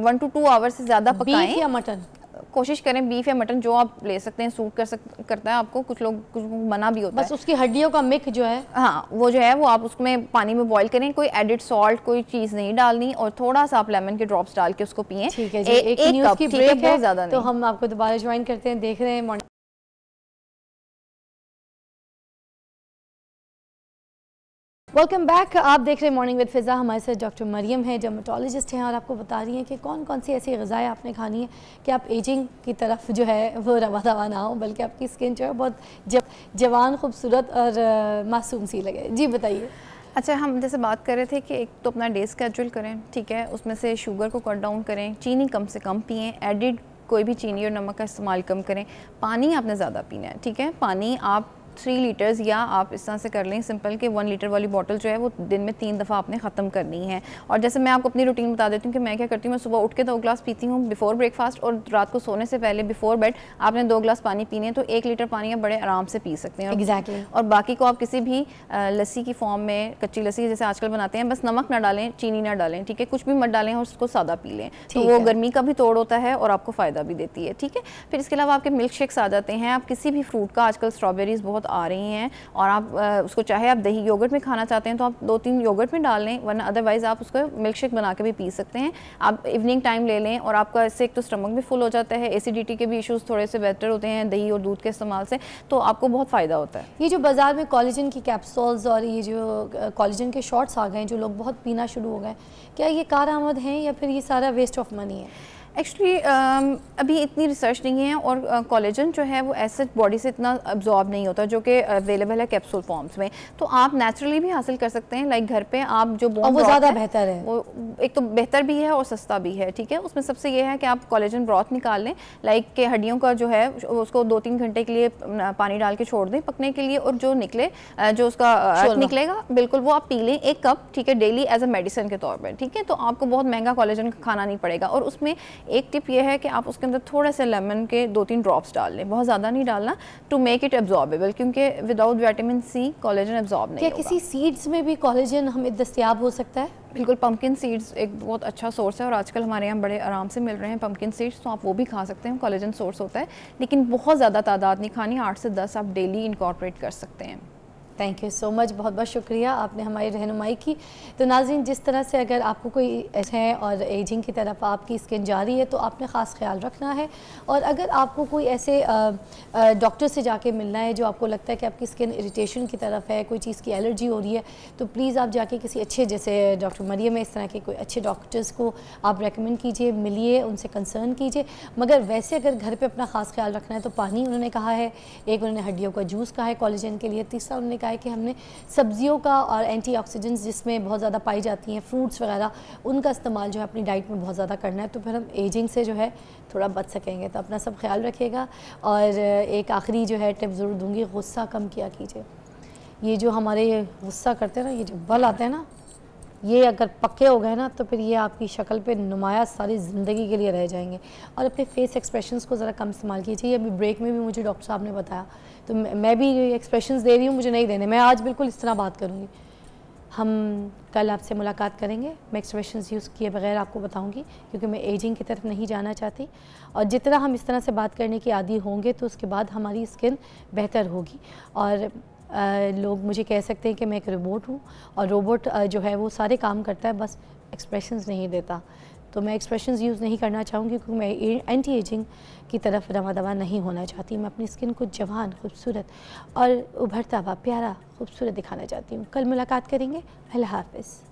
1 to 2 आवर से ज़्यादा पकाएं। बीफ या मटन? कोशिश करें बीफ या मटन, जो आप ले सकते हैं, सूट करता है आपको। कुछ लोग मना भी होता है, बस उसकी हड्डियों का मिक जो है, हाँ वो जो है वो आप उसमें पानी में बॉईल करें, कोई एडिड सॉल्ट कोई चीज़ नहीं डालनी, और थोड़ा सा आप लेमन के ड्रॉप्स डाल के उसको पिएं। ठीक है जी। एक न्यूज़ की ब्रेक है, बहुत ज़्यादा तो हम आपको दोबारा ज्वाइन करते हैं। देख रहे हैं मॉर्निंग। Welcome back. आप देख रहे हैं मॉर्निंग विद फिज़ा। हमारे साथ डॉक्टर मरियम है, डर्मेटोलॉजिस्ट हैं, और आपको बता रही हैं कि कौन कौन सी ऐसी ग़िज़ाएँ आपने खानी है कि आप एजिंग की तरफ जो है वो रवा दवा ना हो, बल्कि आपकी स्किन जो है बहुत जवान, खूबसूरत और मासूम सी लगे। जी बताइए। अच्छा, हम जैसे बात कर रहे थे कि एक तो अपना डे स्केड्यूल करें, ठीक है, उसमें से शुगर को कट डाउन करें, चीनी कम से कम पिएँ, एडिड कोई भी चीनी और नमक का इस्तेमाल कम करें, पानी आपने ज़्यादा पीना है, ठीक है। पानी आप 3 लीटर्स, या आप इस तरह से कर लें सिंपल कि 1 लीटर वाली बॉटल जो है वो दिन में 3 दफ़ा आपने ख़त्म करनी है। और जैसे मैं आपको अपनी रूटीन बता देती हूँ कि मैं क्या करती हूँ, मैं सुबह उठ के 2 ग्लास पीती हूँ बिफोर ब्रेकफास्ट, और रात को सोने से पहले बिफोर बेड आपने 2 ग्लास पानी पीने हैं, तो 1 लीटर पानी आप बड़े आराम से पी सकते हैं। एग्जैक्टली। और बाकी को आप किसी भी लस्सी की फॉर्म में, कच्ची लस्सी जैसे आजकल बनाते हैं, बस नमक ना डालें, चीनी ना डालें, ठीक है, कुछ भी मत डालें और उसको सादा पी लें, तो वो गर्मी का भी तोड़ होता है और आपको फ़ायदा भी देती है, ठीक है। फिर इसके अलावा आपके मिल्क शेक्स आ जाते हैं, आप किसी भी फ्रूट का, आजकल स्ट्रॉबेरीज बहुत आ रही हैं, और आप उसको चाहे आप दही योगर्ट में खाना चाहते हैं तो आप 2-3 योगर्ट में डाल लें, वरना अदरवाइज़ आप उसको मिल्क शेक बना के भी पी सकते हैं। आप इवनिंग टाइम ले लें, और आपका इससे एक तो स्टमक भी फुल हो जाता है, एसिडिटी के भी इश्यूज़ थोड़े से बेहतर होते हैं दही और दूध के इस्तेमाल से, तो आपको बहुत फ़ायदा होता है। ये जो बाज़ार में कोलेजन की कैप्सूल्स और ये जो कोलेजन के शॉट्स आ गए, जो लोग बहुत पीना शुरू हो गए, क्या ये कारआमद हैं या फिर ये सारा वेस्ट ऑफ मनी है? एक्चुअली अभी इतनी रिसर्च नहीं है, और कोलेजन जो है वो ऐसे बॉडी से इतना अब्जॉर्ब नहीं होता जो कि अवेलेबल है कैप्सूल फॉर्म्स में, तो आप नेचुरली भी हासिल कर सकते हैं। लाइक घर पे आप जो बोन वो ज़्यादा बेहतर है, वो एक तो बेहतर भी है और सस्ता भी है, ठीक है। उसमें सबसे ये है कि आप कोलेजन ब्रॉथ निकाल लें, लाइक के हड्डियों का जो है उसको 2-3 घंटे के लिए पानी डाल के छोड़ दें पकने के लिए, और जो निकले जो उसका निकलेगा बिल्कुल वो आप पी लें 1 कप, ठीक है, डेली एज अ मेडिसिन के तौर पर, ठीक है। तो आपको बहुत महंगा कोलेजन खाना नहीं पड़ेगा। और उसमें एक टिप ये है कि आप उसके अंदर थोड़ा सा लेमन के 2-3 ड्रॉप्स डाल लें, बहुत ज़्यादा नहीं डालना, टू मेक इट एब्जॉर्बेबल, क्योंकि without vitamin C collagen absorb नहीं होगा। क्या किसी सीड्स में भी कोलेजन हमें दस्तयाब हो सकता है? बिल्कुल, पम्पकिन सीड्स एक बहुत अच्छा सोर्स है, और आजकल हमारे यहाँ बड़े आराम से मिल रहे हैं पम्पकिन सीड्स, तो आप वो भी खा सकते हैं, कोलेजन सोर्स होता है, लेकिन बहुत ज़्यादा तादाद नहीं खानी, 8 से 10 आप डेली इनकॉर्पोरेट कर सकते हैं। थैंक यू सो मच, बहुत बहुत शुक्रिया, आपने हमारी रहनुमाई की। तो नाज़रीन, जिस तरह से अगर आपको कोई ऐसा है और एजिंग की तरफ आपकी स्किन जा रही है तो आपने ख़ास ख्याल रखना है। और अगर आपको कोई ऐसे डॉक्टर से जाके मिलना है जो आपको लगता है कि आपकी स्किन इरिटेशन की तरफ है, कोई चीज़ की एलर्जी हो रही है, तो प्लीज़ आप जाके किसी अच्छे, जैसे डॉक्टर मरियम है, इस तरह के कोई अच्छे डॉक्टर्स को आप रेकमेंड कीजिए, मिलिए, उनसे कंसर्न कीजिए। मगर वैसे अगर घर पर अपना ख़ास ख्याल रखना है तो पानी उन्होंने कहा है, एक उन्होंने हड्डियों का जूस कहा है कोलेजन के लिए, तीसरा उन्होंने कहा है कि हमने सब्जियों का और एंटीऑक्सीडेंट्स जिसमें बहुत ज़्यादा पाई जाती हैं, फ्रूट्स वगैरह, उनका इस्तेमाल जो है अपनी डाइट में बहुत ज़्यादा करना है, तो फिर हम एजिंग से जो है थोड़ा बच सकेंगे। तो अपना सब ख्याल रखिएगा। और एक आखिरी जो है टिप ज़रूर दूँगी, गुस्सा कम किया कीजिए। ये जो हमारे गुस्सा करते हैं ना, ये जो बल आते हैं ना, ये अगर पक्के हो गए ना तो फिर ये आपकी शक्ल पे नुमाया सारी ज़िंदगी के लिए रह जाएंगे। और अपने फेस एक्सप्रेशंस को ज़रा कम इस्तेमाल कीजिए। अभी ब्रेक में भी मुझे डॉक्टर साहब ने बताया, तो मैं भी एक्सप्रेशंस दे रही हूँ, मुझे नहीं देने, मैं आज बिल्कुल इस तरह बात करूँगी। हम कल आपसे मुलाकात करेंगे, मैं एक्सप्रेशंस यूज़ किए बगैर आपको बताऊँगी, क्योंकि मैं एजिंग की तरफ नहीं जाना चाहती। और जितना हम इस तरह से बात करने के आदी होंगे तो उसके बाद हमारी स्किन बेहतर होगी। और लोग मुझे कह सकते हैं कि मैं एक रोबोट हूँ, और रोबोट जो है वो सारे काम करता है, बस एक्सप्रेशंस नहीं देता। तो मैं एक्सप्रेशंस यूज़ नहीं करना चाहूँगी क्योंकि मैं एंटी एजिंग की तरफ रवा दवा नहीं होना चाहती। मैं अपनी स्किन को जवान, खूबसूरत और उभरता हुआ प्यारा खूबसूरत दिखाना चाहती हूँ। कल मुलाकात करेंगे। अल्लाह हाफ़िज़।